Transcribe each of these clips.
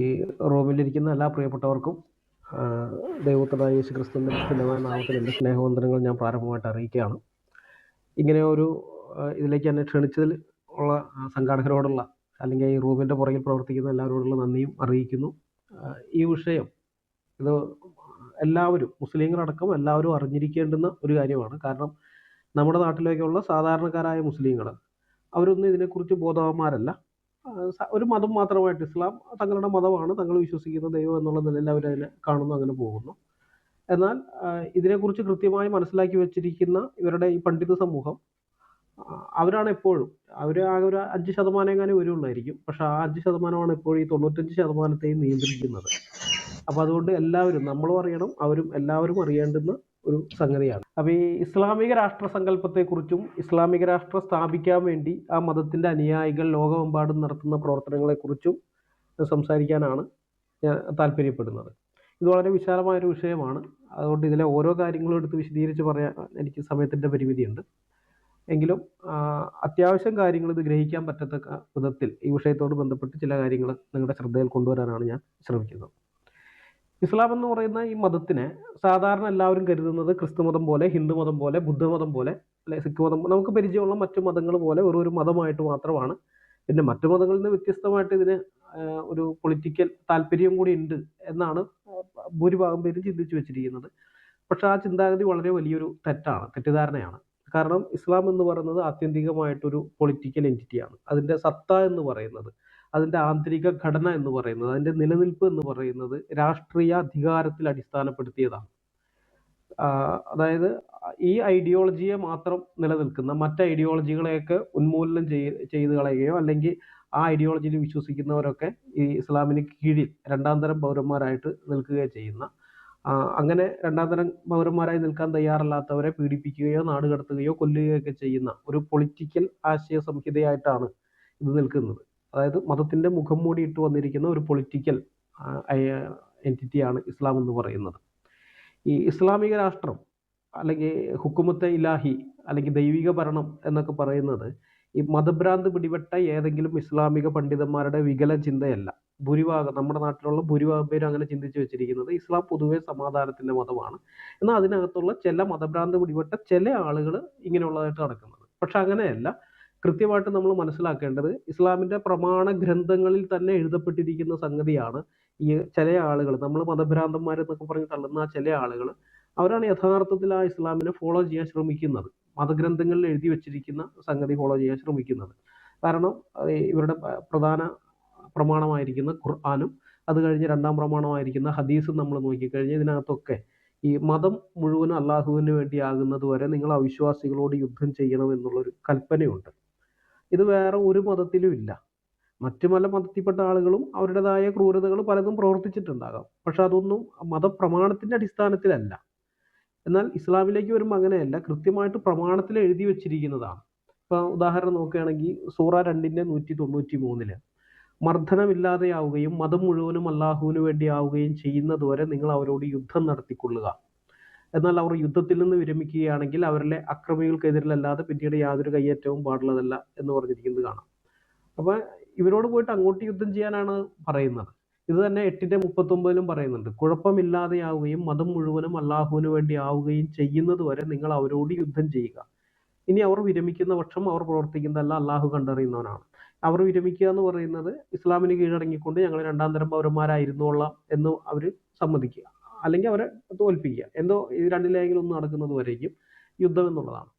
ഈ റോമിലിരിക്കുന്ന എല്ലാ പ്രിയപ്പെട്ടവർക്കും ദൈവത്തിനായ യേശു ക്രിസ്തുവിൻ്റെ സ്ഥിരമായ നാമത്തിൽ എൻ്റെ സ്നേഹവന്ദനങ്ങൾ ഞാൻ പ്രാരംഭമായിട്ട് അറിയിക്കുകയാണ്. ഇങ്ങനെ ഒരു ഇതിലേക്ക് എന്നെ ക്ഷണിച്ചതിൽ ഉള്ള സംഘാടകരോടുള്ള, അല്ലെങ്കിൽ ഈ റൂമിൻ്റെ പുറകിൽ പ്രവർത്തിക്കുന്ന എല്ലാവരോടുള്ള നന്ദിയും അറിയിക്കുന്നു. ഈ വിഷയം ഇത് എല്ലാവരും, മുസ്ലിങ്ങളടക്കം എല്ലാവരും അറിഞ്ഞിരിക്കേണ്ടുന്ന ഒരു കാര്യമാണ്. കാരണം നമ്മുടെ നാട്ടിലേക്കുള്ള സാധാരണക്കാരായ മുസ്ലിങ്ങൾ അവരൊന്നും ഇതിനെക്കുറിച്ച് ബോധവാന്മാരല്ല. ഒരു മതം മാത്രമായിട്ട് ഇസ്ലാം തങ്ങളുടെ മതമാണ്, തങ്ങൾ വിശ്വസിക്കുന്ന ദൈവം എന്നുള്ള നിലയിൽ അവരതിനെ കാണുന്നു, അങ്ങനെ പോകുന്നു. എന്നാൽ ഇതിനെക്കുറിച്ച് കൃത്യമായി മനസ്സിലാക്കി വെച്ചിരിക്കുന്ന ഇവരുടെ ഈ പണ്ഡിത സമൂഹം അവരാണ് എപ്പോഴും, അവർ ആകെ ഒരു 5% എങ്ങാനും വരുള്ളായിരിക്കും. പക്ഷെ ആ 5%മാണ് എപ്പോഴും ഈ 95%ത്തെയും നിയന്ത്രിക്കുന്നത്. അപ്പൊ അതുകൊണ്ട് എല്ലാവരും, നമ്മളും അറിയണം, അവരും എല്ലാവരും അറിയേണ്ടുന്ന ഒരു സംഗതിയാണ്. അപ്പൊ ഈ ഇസ്ലാമിക രാഷ്ട്ര സങ്കല്പത്തെക്കുറിച്ചും ഇസ്ലാമിക രാഷ്ട്രം സ്ഥാപിക്കാൻ വേണ്ടി ആ മതത്തിന്റെ അനുയായികൾ ലോകമെമ്പാടും നടത്തുന്ന പ്രവർത്തനങ്ങളെക്കുറിച്ചും സംസാരിക്കാനാണ് ഞാൻ താല്പര്യപ്പെടുന്നത്. ഇത് വളരെ വിശാലമായൊരു വിഷയമാണ്. അതുകൊണ്ട് ഇതിലെ ഓരോ കാര്യങ്ങളും എടുത്ത് വിശദീകരിച്ച് പറയാൻ എനിക്ക് സമയത്തിന്റെ പരിമിതിയുണ്ട്. എങ്കിലും അത്യാവശ്യം കാര്യങ്ങൾ ഇത് ഗ്രഹിക്കാൻ പറ്റത്തക്ക വിധത്തിൽ ഈ വിഷയത്തോട് ബന്ധപ്പെട്ട് ചില കാര്യങ്ങൾ നിങ്ങളുടെ ശ്രദ്ധയിൽ കൊണ്ടുവരാനാണ് ഞാൻ ശ്രമിക്കുന്നത്. ഇസ്ലാം എന്ന് പറയുന്ന ഈ മതത്തിനെ സാധാരണ എല്ലാവരും കരുതുന്നത് ക്രിസ്തുമതം പോലെ, ഹിന്ദുമതം പോലെ, ബുദ്ധമതം പോലെ, അല്ലെ സിഖ് മതം, നമുക്ക് പരിചയമുള്ള മറ്റു മതങ്ങൾ പോലെ ഒരു മതമായിട്ട് മാത്രമാണ്. പിന്നെ മറ്റു മതങ്ങളിൽ നിന്ന് വ്യത്യസ്തമായിട്ട് ഇതിന് ഒരു പൊളിറ്റിക്കൽ താല്പര്യം കൂടി ഉണ്ട് എന്നാണ് ഭൂരിഭാഗം പേരും ചിന്തിച്ചു വെച്ചിരിക്കുന്നത്. പക്ഷെ ആ ചിന്താഗതി വളരെ വലിയൊരു തെറ്റിദ്ധാരണയാണ്. കാരണം ഇസ്ലാം എന്ന് പറയുന്നത് ആത്യന്തികമായിട്ടൊരു പൊളിറ്റിക്കൽ എൻറ്റിറ്റിയാണ്. അതിൻ്റെ സത്ത എന്ന് പറയുന്നത്, അതിൻ്റെ ആന്തരിക ഘടന എന്ന് പറയുന്നത്, അതിൻ്റെ നിലനിൽപ്പ് എന്ന് പറയുന്നത് രാഷ്ട്രീയ അധികാരത്തിൽ അടിസ്ഥാനപ്പെടുത്തിയതാണ്. അതായത് ഈ ഐഡിയോളജിയെ മാത്രം നിലനിൽക്കുന്ന മറ്റ് ഐഡിയോളജികളെയൊക്കെ ഉന്മൂലനം ചെയ്ത് കളയുകയോ, അല്ലെങ്കിൽ ആ ഐഡിയോളജിയിൽ വിശ്വസിക്കുന്നവരൊക്കെ ഈ ഇസ്ലാമിന് കീഴിൽ രണ്ടാം തരം പൗരന്മാരായിട്ട് നിൽക്കുകയോ ചെയ്യുന്ന, അങ്ങനെ രണ്ടാം തരം പൗരന്മാരായി നിൽക്കാൻ തയ്യാറല്ലാത്തവരെ പീഡിപ്പിക്കുകയോ നാടുകടത്തുകയോ കൊല്ലുകയോ ഒക്കെ ചെയ്യുന്ന ഒരു പൊളിറ്റിക്കൽ ആശയ സംഹിതയായിട്ടാണ് ഇത് നിൽക്കുന്നത്. അതായത് മതത്തിന്റെ മുഖം മൂടിയിട്ട് വന്നിരിക്കുന്ന ഒരു പൊളിറ്റിക്കൽ എൻറ്റിറ്റിയാണ് ഇസ്ലാം എന്ന് പറയുന്നത്. ഈ ഇസ്ലാമിക രാഷ്ട്രം അല്ലെങ്കിൽ ഹുക്കുമത്തെ ഇലാഹി അല്ലെങ്കിൽ ദൈവിക ഭരണം എന്നൊക്കെ പറയുന്നത് ഈ മതഭ്രാന്ത് പിടിപെട്ട ഏതെങ്കിലും ഇസ്ലാമിക പണ്ഡിതന്മാരുടെ വികല ചിന്തയല്ല. ഭൂരിഭാഗം, നമ്മുടെ നാട്ടിലുള്ള ഭൂരിഭാഗം പേരും അങ്ങനെ ചിന്തിച്ചു വെച്ചിരിക്കുന്നത് ഇസ്ലാം പൊതുവെ സമാധാനത്തിന്റെ മതമാണ്. എന്നാൽ അതിനകത്തുള്ള ചില മതഭ്രാന്ത് പിടിപെട്ട ചില ആളുകൾ ഇങ്ങനെയുള്ളതായിട്ട് നടക്കുന്നത്. പക്ഷെ അങ്ങനെയല്ല. കൃത്യമായിട്ട് നമ്മൾ മനസ്സിലാക്കേണ്ടത് ഇസ്ലാമിന്റെ പ്രമാണ ഗ്രന്ഥങ്ങളിൽ തന്നെ എഴുതപ്പെട്ടിരിക്കുന്ന സംഗതിയാണ്. ഈ ചില ആളുകൾ, നമ്മൾ മതഭ്രാന്തന്മാരെന്നൊക്കെ പറഞ്ഞ് തള്ളുന്ന ആ ചില ആളുകൾ, അവരാണ് യഥാർത്ഥത്തിൽ ആ ഇസ്ലാമിനെ ഫോളോ ചെയ്യാൻ ശ്രമിക്കുന്നത്. മതഗ്രന്ഥങ്ങളിൽ എഴുതി വെച്ചിരിക്കുന്ന സംഗതി ഫോളോ ചെയ്യാൻ ശ്രമിക്കുന്നത്. കാരണം ഇവരുടെ പ്രധാന പ്രമാണമായിരിക്കുന്ന ഖുർആനും അത് കഴിഞ്ഞ് രണ്ടാം പ്രമാണമായിരിക്കുന്ന ഹദീസും നമ്മൾ നോക്കിക്കഴിഞ്ഞാൽ ഇതിനകത്തൊക്കെ ഈ മതം മുഴുവനും അള്ളാഹുവിന് വേണ്ടിയാകുന്നത് വരെ നിങ്ങൾ അവിശ്വാസികളോട് യുദ്ധം ചെയ്യണം എന്നുള്ളൊരു കൽപ്പനയുണ്ട്. ഇത് വേറെ ഒരു മതത്തിലും ഇല്ല. മറ്റു പല മതത്തിൽപ്പെട്ട ആളുകളും അവരുടേതായ ക്രൂരതകൾ പലതും പ്രവർത്തിച്ചിട്ടുണ്ടാകാം. പക്ഷെ അതൊന്നും മതപ്രമാണത്തിന്റെ അടിസ്ഥാനത്തിലല്ല. എന്നാൽ ഇസ്ലാമിലേക്ക് വരുമ്പോൾ അങ്ങനെയല്ല, കൃത്യമായിട്ട് പ്രമാണത്തിൽ എഴുതി വെച്ചിരിക്കുന്നതാണ്. ഇപ്പൊ ഉദാഹരണം നോക്കുകയാണെങ്കിൽ സൂറ 2-193 മർദ്ദനമില്ലാതെയാവുകയും മതം മുഴുവനും അള്ളാഹുവിന് വേണ്ടിയാവുകയും ചെയ്യുന്നത് വരെ നിങ്ങൾ അവരോട് യുദ്ധം നടത്തിക്കൊള്ളുക. എന്നാൽ അവർ യുദ്ധത്തിൽ നിന്ന് വിരമിക്കുകയാണെങ്കിൽ അവരിലെ അക്രമികൾക്കെതിരിലല്ലാതെ പിന്നീട് യാതൊരു കയ്യേറ്റവും പാടുള്ളതല്ല എന്ന് പറഞ്ഞിരിക്കുന്നത് കാണാം. അപ്പൊ ഇവരോട് പോയിട്ട് അങ്ങോട്ട് യുദ്ധം ചെയ്യാനാണ് പറയുന്നത്. ഇത് തന്നെ 8-39 പറയുന്നുണ്ട്. കുഴപ്പമില്ലാതെയാവുകയും മതം മുഴുവനും അള്ളാഹുവിന് വേണ്ടി ആവുകയും ചെയ്യുന്നത് വരെ നിങ്ങൾ അവരോട് യുദ്ധം ചെയ്യുക. ഇനി അവർ വിരമിക്കുന്ന പക്ഷം അവർ പ്രവർത്തിക്കുന്നതല്ല അള്ളാഹു കണ്ടറിയുന്നവനാണ്. അവർ വിരമിക്കുക എന്ന് പറയുന്നത് ഇസ്ലാമിന് കീഴടങ്ങിക്കൊണ്ട് ഞങ്ങൾ രണ്ടാം തരം പൗരന്മാരായിരുന്നോളാം എന്ന് അവർ സമ്മതിക്കുക, അല്ലെങ്കിൽ അവരെ തോൽപ്പിക്കുക, എന്തോ ഇത് രണ്ടിലെങ്കിലും ഒന്ന് നടക്കുന്നത് വരേക്കും യുദ്ധം എന്നുള്ളതാണ്.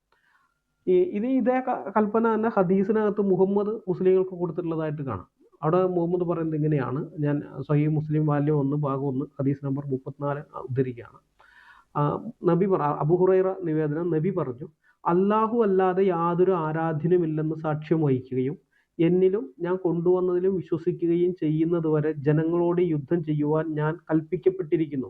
ഇതേ കൽപ്പന തന്നെ ഹദീസിനകത്ത് മുഹമ്മദ് മുസ്ലിങ്ങൾക്ക് കൊടുത്തിട്ടുള്ളതായിട്ട് കാണാം. അവിടെ മുഹമ്മദ് പറയുന്നത് ഇങ്ങനെയാണ്, ഞാൻ സ്വഹീഹ് മുസ്ലിം വാല്യം 1 ഭാഗം 1 ഹദീസ് നമ്പർ 34 ഉദ്ധരിക്കുകയാണ്. നബി അബൂ ഹുറൈറ നിവേദനം, നബി പറഞ്ഞു, അല്ലാഹു അല്ലാതെ യാതൊരു ആരാധ്യനുമില്ലെന്ന് സാക്ഷ്യം വഹിക്കുകയും എന്നിലും ഞാൻ കൊണ്ടുവന്നതിലും വിശ്വസിക്കുകയും ചെയ്യുന്നത് വരെ ജനങ്ങളോട് യുദ്ധം ചെയ്യുവാൻ ഞാൻ കൽപ്പിക്കപ്പെട്ടിരിക്കുന്നു.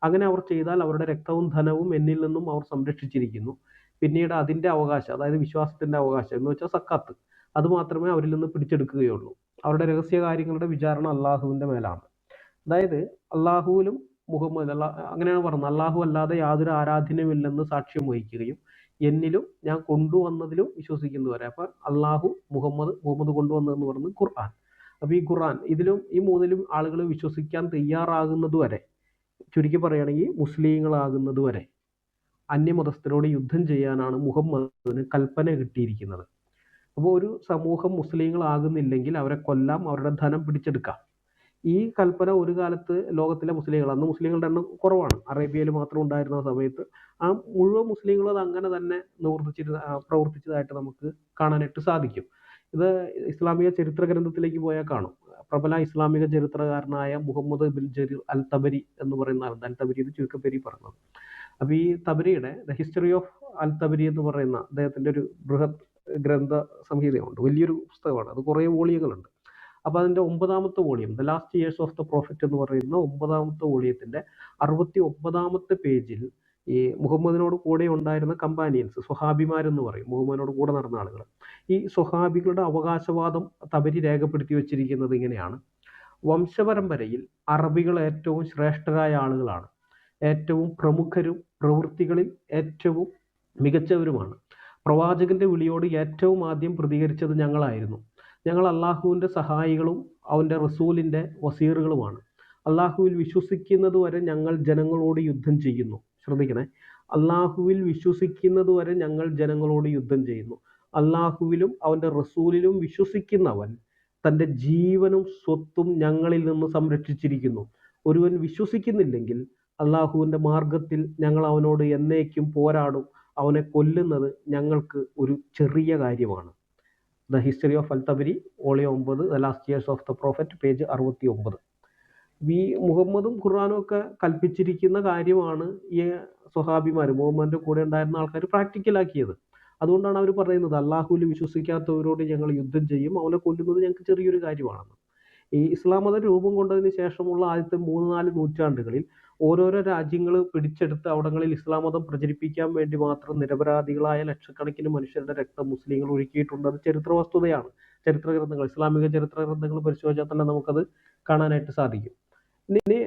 അങ്ങനെ അവർ ചെയ്താൽ അവരുടെ രക്തവും ധനവും എന്നിൽ നിന്നും അവർ സംരക്ഷിച്ചിരിക്കുന്നു. പിന്നീട് അതിന്റെ അവകാശം, അതായത് വിശ്വാസത്തിന്റെ അവകാശം എന്ന് വെച്ചാൽ സക്കാത്ത്, അത് മാത്രമേ അവരിൽ നിന്ന് പിടിച്ചെടുക്കുകയുള്ളൂ. അവരുടെ രഹസ്യ കാര്യങ്ങളുടെ വിചാരണ അള്ളാഹുവിന്റെ മേലാണ്. അതായത് അള്ളാഹുവിലും മുഹമ്മദ് അങ്ങനെയാണ് പറഞ്ഞത്, അള്ളാഹു അല്ലാതെ യാതൊരു ആരാധനയുമില്ലെന്ന് സാക്ഷ്യം വഹിക്കുകയും എന്നിലും ഞാൻ കൊണ്ടുവന്നതിലും വിശ്വസിക്കുന്നവരെ. അപ്പൊ അള്ളാഹു മുഹമ്മദ് കൊണ്ടുവന്നതെന്ന് പറയുന്നത് ഖുർആൻ. അപ്പോൾ ഈ ഖുർആൻ ഇതിലും ഈ മൂന്നിലും ആളുകൾ വിശ്വസിക്കാൻ തയ്യാറാകുന്നത് വരെ, ചുരുക്കി പറയുകയാണെങ്കിൽ മുസ്ലിങ്ങളാകുന്നത് വരെ അന്യമതസ്ഥരോട് യുദ്ധം ചെയ്യാനാണ് മുഹമ്മദിന് കൽപ്പന കിട്ടിയിരിക്കുന്നത്. അപ്പോൾ ഒരു സമൂഹം മുസ്ലിങ്ങളാകുന്നില്ലെങ്കിൽ അവരെ കൊല്ലാം, അവരുടെ ധനം പിടിച്ചെടുക്കാം. ഈ കൽപ്പന ഒരു കാലത്ത് ലോകത്തിലെ മുസ്ലിങ്ങൾ, അന്ന് മുസ്ലിങ്ങളുടെ എണ്ണം കുറവാണ്, അറേബ്യയിൽ മാത്രം ഉണ്ടായിരുന്ന സമയത്ത് ആ മുഴുവൻ മുസ്ലിങ്ങളും അത് അങ്ങനെ തന്നെ പ്രവർത്തിച്ചതായിട്ട് നമുക്ക് കാണാനായിട്ട് സാധിക്കും. ഇത് ഇസ്ലാമിക ചരിത്ര ഗ്രന്ഥത്തിലേക്ക് പോയാൽ കാണും. പ്രബല ഇസ്ലാമിക ചരിത്രകാരനായ മുഹമ്മദ് ബിൻ ജരീർ അൽ തബരി എന്ന് പറയുന്ന ആളുണ്ട്. അൽ തബരി എന്ന് ചുരുക്കപ്പേരി പറഞ്ഞത്. അപ്പോൾ ഈ തബരിയുടെ ദ ഹിസ്റ്ററി ഓഫ് അൽ തബരി എന്ന് പറയുന്ന അദ്ദേഹത്തിന്റെ ഒരു ബൃഹത് ഗ്രന്ഥ സംഹിതയുണ്ട്. വലിയൊരു പുസ്തകമാണ്, അത് കുറേ വോളിയങ്ങളുണ്ട്. അപ്പോൾ അതിൻ്റെ 9ാമത്തെ volume, the last years of the prophet എന്ന് പറയുന്ന 9ാമത്തെ വോളിയത്തിൻ്റെ 69ാമത്തെ പേജിൽ ഈ മുഹമ്മദിനോട് കൂടെ ഉണ്ടായിരുന്ന കമ്പാനിയൻസ്, സ്വഹാബിമാരെന്ന് പറയും, മുഹമ്മദിനോട് കൂടെ നടന്ന ആളുകൾ, ഈ സ്വഹാബികളുടെ അവകാശവാദം തബരി രേഖപ്പെടുത്തി വച്ചിരിക്കുന്നത് ഇങ്ങനെയാണ്: വംശപരമ്പരയിൽ അറബികൾ ഏറ്റവും ശ്രേഷ്ഠരായ ആളുകളാണ്, ഏറ്റവും പ്രമുഖരും പ്രവൃത്തികളിൽ ഏറ്റവും മികച്ചവരുമാണ്. പ്രവാചകന്റെ വിളിയോട് ഏറ്റവും ആദ്യം പ്രതികരിച്ചത് ഞങ്ങളായിരുന്നു. ഞങ്ങൾ അള്ളാഹുവിൻ്റെ സഹായികളും അവൻ്റെ റസൂലിൻ്റെ വസീറുകളുമാണ്. അള്ളാഹുവിൽ വിശ്വസിക്കുന്നത് വരെ ഞങ്ങൾ ജനങ്ങളോട് യുദ്ധം ചെയ്യുന്നു. ശ്രദ്ധിക്കണേ, അള്ളാഹുവിൽ വിശ്വസിക്കുന്നത് വരെ ഞങ്ങൾ ജനങ്ങളോട് യുദ്ധം ചെയ്യുന്നു. അള്ളാഹുവിലും അവൻ്റെ റസൂലിലും വിശ്വസിക്കുന്നവൻ തൻ്റെ ജീവനും സ്വത്തും ഞങ്ങളിൽ നിന്ന് സംരക്ഷിച്ചിരിക്കുന്നു. ഒരുവൻ വിശ്വസിക്കുന്നില്ലെങ്കിൽ അള്ളാഹുവിൻ്റെ മാർഗത്തിൽ ഞങ്ങൾ അവനോട് എന്നേക്കും പോരാടും. അവനെ കൊല്ലുന്നത് ഞങ്ങൾക്ക് ഒരു ചെറിയ കാര്യമാണ്. The history of Al Tabari volume 9, the last years of the prophet, page 69. ഈ മുഹമ്മദും ഖുർആനും ഒക്കെ കൽപ്പിച്ചിരിക്കുന്ന കാര്യമാണ് ഈ സ്വഹാബിമാർ, മുഹമ്മദിന്റെ കൂടെ ഉണ്ടായിരുന്ന ആൾക്കാർ പ്രാക്ടിക്കലാക്കിയത്. അതുകൊണ്ടാണ് അവർ പറയുന്നത് അള്ളാഹുവിൽ വിശ്വസിക്കാത്തവരോട് ഞങ്ങൾ യുദ്ധം ചെയ്യും, അവനെ കൊല്ലുന്നത് ഞങ്ങൾക്ക് ചെറിയൊരു കാര്യമാണെന്ന്. ഈ ഇസ്ലാം മതം രൂപം കൊണ്ടതിന് ശേഷമുള്ള ആദ്യത്തെ 3-4 നൂറ്റാണ്ടുകളിൽ ഓരോരോ രാജ്യങ്ങൾ പിടിച്ചെടുത്ത അവിടങ്ങളിൽ ഇസ്ലാം മതം പ്രചരിപ്പിക്കാൻ വേണ്ടി മാത്രം നിരപരാധികളായ ലക്ഷക്കണക്കിന് മനുഷ്യരുടെ രക്തം മുസ്ലിങ്ങൾ ഒഴുക്കിയിട്ടുണ്ട്. അത് ചരിത്ര വസ്തുതയാണ്. ചരിത്ര ഗ്രന്ഥങ്ങൾ, ഇസ്ലാമിക ചരിത്ര ഗ്രന്ഥങ്ങൾ പരിശോധിച്ചാൽ തന്നെ നമുക്കത് കാണാനായിട്ട് സാധിക്കും. ഇനി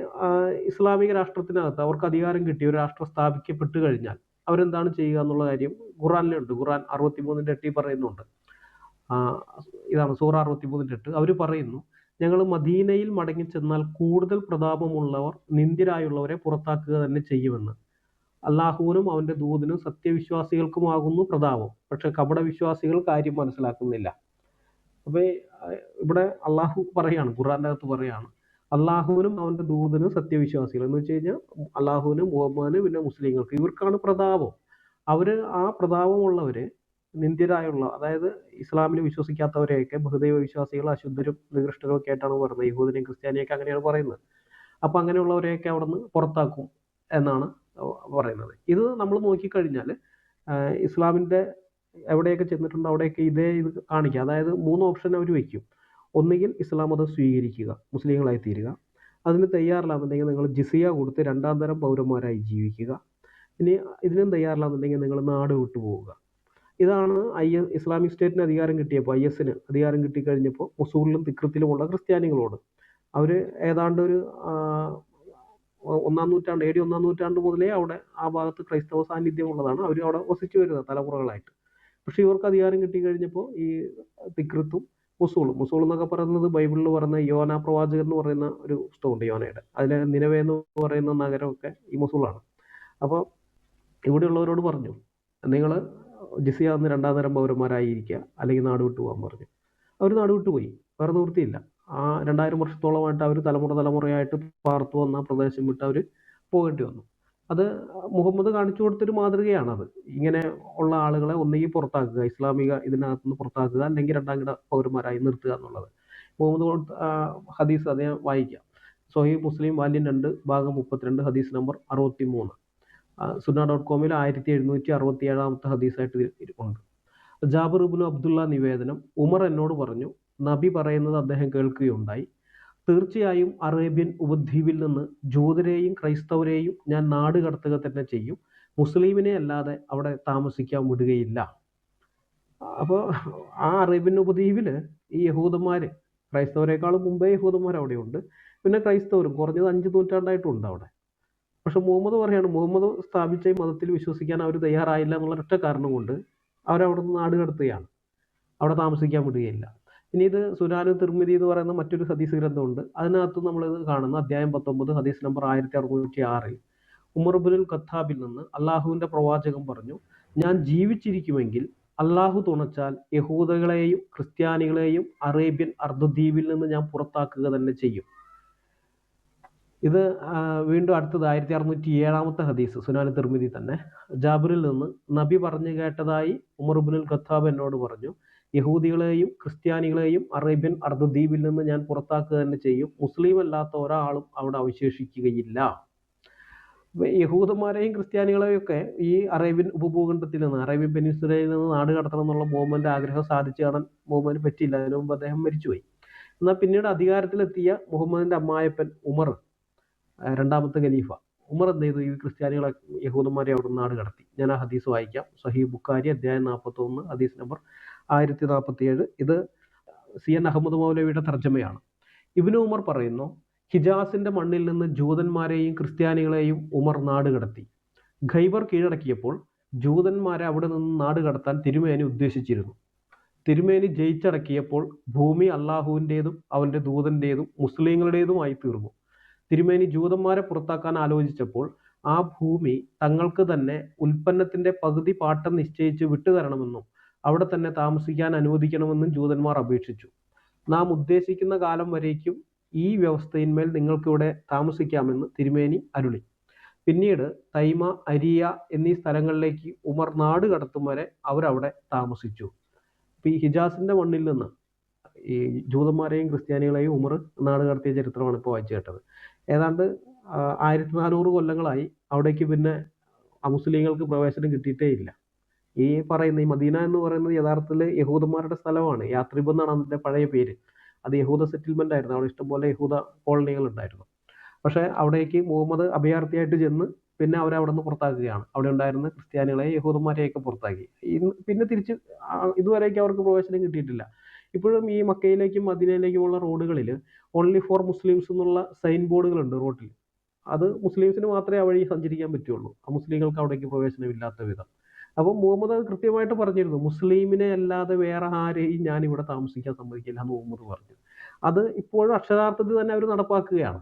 ഇസ്ലാമിക രാഷ്ട്രത്തിനകത്ത് അവർക്ക് അധികാരം കിട്ടി, ഒരു രാഷ്ട്രം സ്ഥാപിക്കപ്പെട്ട് കഴിഞ്ഞാൽ അവരെന്താണ് ചെയ്യുക എന്നുള്ള കാര്യം ഖുറാനിലുണ്ട്. ഖുറാൻ 63:8 പറയുന്നുണ്ട്. ഇതാണ് സൂറ 63:8. അവർ പറയുന്നു, ഞങ്ങൾ മദീനയിൽ മടങ്ങി ചെന്നാൽ കൂടുതൽ പ്രതാപമുള്ളവർ നിന്ദ്യരായുള്ളവരെ പുറത്താക്കുക തന്നെ ചെയ്യുമെന്ന്. അള്ളാഹുവിനും അവൻ്റെ ദൂതനും സത്യവിശ്വാസികൾക്കുമാകുന്നു പ്രതാപം, പക്ഷെ കപടവിശ്വാസികൾ കാര്യം മനസ്സിലാക്കുന്നില്ല. അപ്പോൾ ഇവിടെ അള്ളാഹു പറയാണ്, ഖുറാൻ്റെ അകത്ത് പറയാണ്, അള്ളാഹുവിനും അവൻ്റെ ദൂതനും സത്യവിശ്വാസികൾ എന്ന് വെച്ച് കഴിഞ്ഞാൽ അള്ളാഹുവിനും മുഹമ്മദിനും പിന്നെ മുസ്ലിങ്ങൾക്ക്, ഇവർക്കാണ് പ്രതാപം. അവർ ആ പ്രതാപമുള്ളവരെ നിന്ദ്യരായുള്ള, അതായത് ഇസ്ലാമിൽ വിശ്വസിക്കാത്തവരെയൊക്കെ ബഹുദൈവ വിശ്വാസികൾ, അശുദ്ധരും നികൃഷ്ടരൊക്കെ ആയിട്ടാണ് പറയുന്നത്. യഹൂദനെയും ക്രിസ്ത്യാനിയൊക്കെ അങ്ങനെയാണ് പറയുന്നത്. അപ്പോൾ അങ്ങനെയുള്ളവരെയൊക്കെ അവിടെ നിന്ന് പുറത്താക്കും എന്നാണ് പറയുന്നത്. ഇത് നമ്മൾ നോക്കിക്കഴിഞ്ഞാൽ ഇസ്ലാമിൻ്റെ എവിടെയൊക്കെ ചെന്നിട്ടുണ്ട് അവിടെയൊക്കെ ഇത് കാണിക്കുക. അതായത് 3 ഓപ്ഷൻ അവർ വയ്ക്കും. ഒന്നുകിൽ ഇസ്ലാം മതം സ്വീകരിക്കുക, മുസ്ലിങ്ങളായി തീരുക. അതിന് തയ്യാറില്ലാന്നുണ്ടെങ്കിൽ നിങ്ങൾ ജിസിയ കൊടുത്ത് 2ാം തരം പൗരന്മാരായി ജീവിക്കുക. ഇനി ഇതിനും തയ്യാറില്ലാന്നുണ്ടെങ്കിൽ നിങ്ങൾ നാട് വിട്ടു പോവുക. ഇതാണ് ഇസ്ലാമിക് സ്റ്റേറ്റിന് അധികാരം കിട്ടിയപ്പോൾ, IS-ന് അധികാരം കിട്ടിക്കഴിഞ്ഞപ്പോൾ മൊസൂളിലും തിക്രത്തിലുമുള്ള ക്രിസ്ത്യാനികളോട് അവർ ഏതാണ്ട് ഒരു 1-ാം നൂറ്റാണ്ട്, AD 1-ാം നൂറ്റാണ്ട് മുതലേ അവിടെ ആ ഭാഗത്ത് ക്രൈസ്തവ സാന്നിധ്യം ഉള്ളതാണ്. അവർ അവിടെ വസിച്ചു വരുന്നത് തലമുറകളായിട്ട്. പക്ഷെ ഇവർക്ക് അധികാരം കിട്ടിക്കഴിഞ്ഞപ്പോൾ ഈ തിക്രത്തും മൊസൂൾ എന്നൊക്കെ പറയുന്നത് ബൈബിളിൽ പറയുന്ന യോന പ്രവാചകൻ എന്ന് പറയുന്ന ഒരു പുസ്തകമുണ്ട് യോനയുടെ. അതിലെ നിനവേ എന്ന് പറയുന്ന നഗരമൊക്കെ ഈ മൊസൂളാണ്. അപ്പോൾ ഇവിടെയുള്ളവരോട് പറഞ്ഞു, നിങ്ങൾ ജിസിയ എന്ന് 2ാം തരം പൗരന്മാരായിരിക്കുക, അല്ലെങ്കിൽ നാട് വിട്ടു പോകാൻ പറഞ്ഞു. അവർ നാട് വിട്ടുപോയി, വേറെ നിവൃത്തിയില്ല. ആ 2000 വർഷത്തോളമായിട്ട് അവർ തലമുറയായിട്ട് പാർത്തു വന്ന പ്രദേശം വിട്ട് അവർ പോകേണ്ടി വന്നു. അത് മുഹമ്മദ് കാണിച്ചു കൊടുത്തൊരു മാതൃകയാണത്. ഇങ്ങനെ ഉള്ള ആളുകളെ ഒന്നുകിൽ പുറത്താക്കുക, ഇസ്ലാമിക ഇതിനകത്തുനിന്ന് പുറത്താക്കുക, അല്ലെങ്കിൽ 2ാം കിട പൗരന്മാരായി നിർത്തുക എന്നുള്ളത്. മുഹമ്മദ് ഹദീസ് അത് ഞാൻ വായിക്കാം. സ്വഹീഹ് മുസ്ലിം വാല്യം 2 ഭാഗം 32 ഹദീസ് നമ്പർ 63. സുന്ന.com 1767 ഹദീസായിട്ട് ഉണ്ട്. ജാബിർ ഇബ്നു അബ്ദുള്ള നിവേദനം, ഉമർ എന്നോട് പറഞ്ഞു, നബി പറയുന്നത് അദ്ദേഹം കേൾക്കുകയുണ്ടായി, തീർച്ചയായും അറേബ്യൻ ഉപദ്വീപിൽ നിന്ന് ജൂതരെയും ക്രൈസ്തവരെയും ഞാൻ നാട് കടത്തുക തന്നെ ചെയ്യും, മുസ്ലിമിനെ അല്ലാതെ അവിടെ താമസിക്കാൻ വിടുകയില്ല. അപ്പോൾ ആ അറേബ്യൻ ഉപദ്വീപിൽ ഈ യഹൂദന്മാർ, ക്രൈസ്തവരെക്കാളും മുമ്പേ യഹൂദന്മാർ അവിടെയുണ്ട്, പിന്നെ ക്രൈസ്തവരും കുറഞ്ഞത് 5 നൂറ്റാണ്ടായിട്ടുണ്ട് അവിടെ. പക്ഷെ മുഹമ്മദ് പറയാണ്, മുഹമ്മദ് സ്ഥാപിച്ച ഈ മതത്തിൽ വിശ്വസിക്കാൻ അവർ തയ്യാറായില്ല എന്നുള്ള ഒറ്റ കാരണം കൊണ്ട് അവരവിടെ നിന്ന് നാട് കടത്തുകയാണ്, അവിടെ താമസിക്കാൻ വിടുകയില്ല. ഇനി ഇത് സുനാനു തിർമിതി എന്ന് പറയുന്ന മറ്റൊരു ഹദീസ് ഗ്രന്ഥമുണ്ട്. അതിനകത്ത് നമ്മൾ കാണുന്ന അധ്യായം 19 ഹദീസ് നമ്പർ 1606 ഉമർ ഇബ്നുൽ ഖത്താബിൽ നിന്ന് അള്ളാഹുവിന്റെ പ്രവാചകൻ പറഞ്ഞു, ഞാൻ ജീവിച്ചിരിക്കുമെങ്കിൽ അള്ളാഹു തുണച്ചാൽ യഹൂദകളെയും ക്രിസ്ത്യാനികളെയും അറേബ്യൻ അർദ്ധദ്വീപിൽ നിന്ന് ഞാൻ പുറത്താക്കുക തന്നെ ചെയ്യും. ഇത് വീണ്ടും അടുത്തത് 1607 ഹദീസ് സുനാൻ തിർമിതി തന്നെ. ജാബിറിൽ നിന്ന് നബി പറഞ്ഞു കേട്ടതായി ഉമർ ഇബ്നുൽ ഖത്താബ് എന്നോട് പറഞ്ഞു, യഹൂദികളെയും ക്രിസ്ത്യാനികളെയും അറേബ്യൻ അർദ്ധദ്വീപിൽ നിന്ന് ഞാൻ പുറത്താക്കുക തന്നെ ചെയ്യും. മുസ്ലിം അല്ലാത്ത ഒരാളും അവിടെ അവശേഷിക്കുകയില്ല. യഹൂദന്മാരെയും ക്രിസ്ത്യാനികളെയും ഒക്കെ ഈ അറേബ്യൻ ഉപഭൂഖണ്ഡത്തിൽ നിന്ന്, അറേബ്യൻ പെനിൻസുലയിൽ നിന്ന് നാട് കടത്തണം എന്നുള്ള മുഹമ്മദിന്റെ ആഗ്രഹം സാധിച്ചു കാണാൻ മുഹമ്മദിന് പറ്റിയില്ല. അതിനു മുമ്പ് അദ്ദേഹം മരിച്ചുപോയി. എന്നാൽ പിന്നീട് അധികാരത്തിലെത്തിയ മുഹമ്മദിന്റെ അമ്മായപ്പൻ ഉമർ, രണ്ടാമത്തെ ഖലീഫ ഉമർ എന്ത് ചെയ്തു? ഈ ക്രിസ്ത്യാനികളെ യഹൂദന്മാരെ അവിടെ നിന്ന് നാട് കടത്തി. ഞാൻ ആ ഹദീസ് വായിക്കാം. സഹീഹ് ബുഖാരി അധ്യായം 41 ഹദീസ് നമ്പർ 1047. ഇത് CN അഹമ്മദ് മൗലവിയുടെ തർജ്ജമയാണ്. ഇബ്നു ഉമർ പറയുന്നു, ഹിജാസിന്റെ മണ്ണിൽ നിന്ന് ജൂതന്മാരെയും ക്രിസ്ത്യാനികളെയും ഉമർ നാട് കടത്തി. ഖൈബർ കീഴടക്കിയപ്പോൾ ജൂതന്മാരെ അവിടെ നിന്ന് നാട് കടത്താൻ തിരുമേനി ഉദ്ദേശിച്ചിരുന്നു. തിരുമേനി ജയിച്ചടക്കിയപ്പോൾ ഭൂമി അള്ളാഹുവിൻ്റെതും അവന്റെ ദൂതന്റേതും മുസ്ലിങ്ങളുടേതുമായി തീർന്നു. തിരുമേനി ജൂതന്മാരെ പുറത്താക്കാൻ ആലോചിച്ചപ്പോൾ ആ ഭൂമി തങ്ങൾക്ക് തന്നെ ഉൽപ്പന്നത്തിന്റെ പകുതി പാട്ടം നിശ്ചയിച്ച് വിട്ടുതരണമെന്നും അവിടെ തന്നെ താമസിക്കാൻ അനുവദിക്കണമെന്നും ജൂതന്മാർ അപേക്ഷിച്ചു. നാം ഉദ്ദേശിക്കുന്ന കാലം വരേക്കും ഈ വ്യവസ്ഥയിന്മേൽ നിങ്ങൾക്കിവിടെ താമസിക്കാമെന്ന് തിരുമേനി അരുളി. പിന്നീട് തൈമ, അരിയ എന്നീ സ്ഥലങ്ങളിലേക്ക് ഉമർ നാട് കടത്തും വരെ അവരവിടെ താമസിച്ചു. ഇപ്പൊ ഈ ഹിജാസിന്റെ മണ്ണിൽ നിന്ന് ഈ ജൂതന്മാരെയും ക്രിസ്ത്യാനികളെയും ഉമർ നാട് കടത്തിയ ചരിത്രമാണ് ഇപ്പോൾ വായിച്ചു കേട്ടത്. ഏതാണ്ട് 1400 കൊല്ലങ്ങളായി അവിടേക്ക് പിന്നെ അമുസ്ലിങ്ങൾക്ക് പ്രവേശനം കിട്ടിയിട്ടേ ഇല്ല. ഈ പറയുന്ന ഈ മദീന എന്ന് പറയുന്നത് യഥാർത്ഥത്തിൽ യഹൂദന്മാരുടെ സ്ഥലമാണ്. യാത്രിബ് എന്നാണ് അതിന്റെ പഴയ പേര്. അത് യഹൂദ സെറ്റിൽമെന്റ് ആയിരുന്നു. അവിടെ ഇഷ്ടംപോലെ യഹൂദ കോളനികൾ ഉണ്ടായിരുന്നു. പക്ഷെ അവിടേക്ക് മുഹമ്മദ് അഭയാർത്ഥിയായിട്ട് ചെന്ന് പിന്നെ അവരെ അവിടെ നിന്ന് പുറത്താക്കുകയാണ്. അവിടെ ഉണ്ടായിരുന്ന ക്രിസ്ത്യാനികളെ യഹൂദന്മാരെയൊക്കെ പുറത്താക്കി. പിന്നെ തിരിച്ച് ഇതുവരേക്കും അവർക്ക് പ്രവേശനം കിട്ടിയിട്ടില്ല. ഇപ്പോഴും ഈ മക്കയിലേക്കും മദീനയിലേക്കുമുള്ള റോഡുകളിൽ ഓൺലി ഫോർ മുസ്ലിംസ് എന്നുള്ള സൈൻ ബോർഡുകളുണ്ട് റോഡിൽ. അത് മുസ്ലിംസിന് മാത്രമേ ആ വഴി സഞ്ചരിക്കാൻ പറ്റുള്ളൂ. മുസ്ലിങ്ങൾക്ക് അവിടേക്ക് പ്രവേശനമില്ലാത്ത വിധം. അപ്പോൾ മുഹമ്മദ് അത് കൃത്യമായിട്ട് പറഞ്ഞിരുന്നു, മുസ്ലിമിനെ അല്ലാതെ വേറെ ആരെയും ഞാൻ ഇവിടെ താമസിക്കാൻ സമ്മതിക്കില്ല എന്ന് മുഹമ്മദ് പറഞ്ഞു. അത് ഇപ്പോഴും അക്ഷരാർത്ഥത്തിൽ തന്നെ അവർ നടപ്പാക്കുകയാണ്.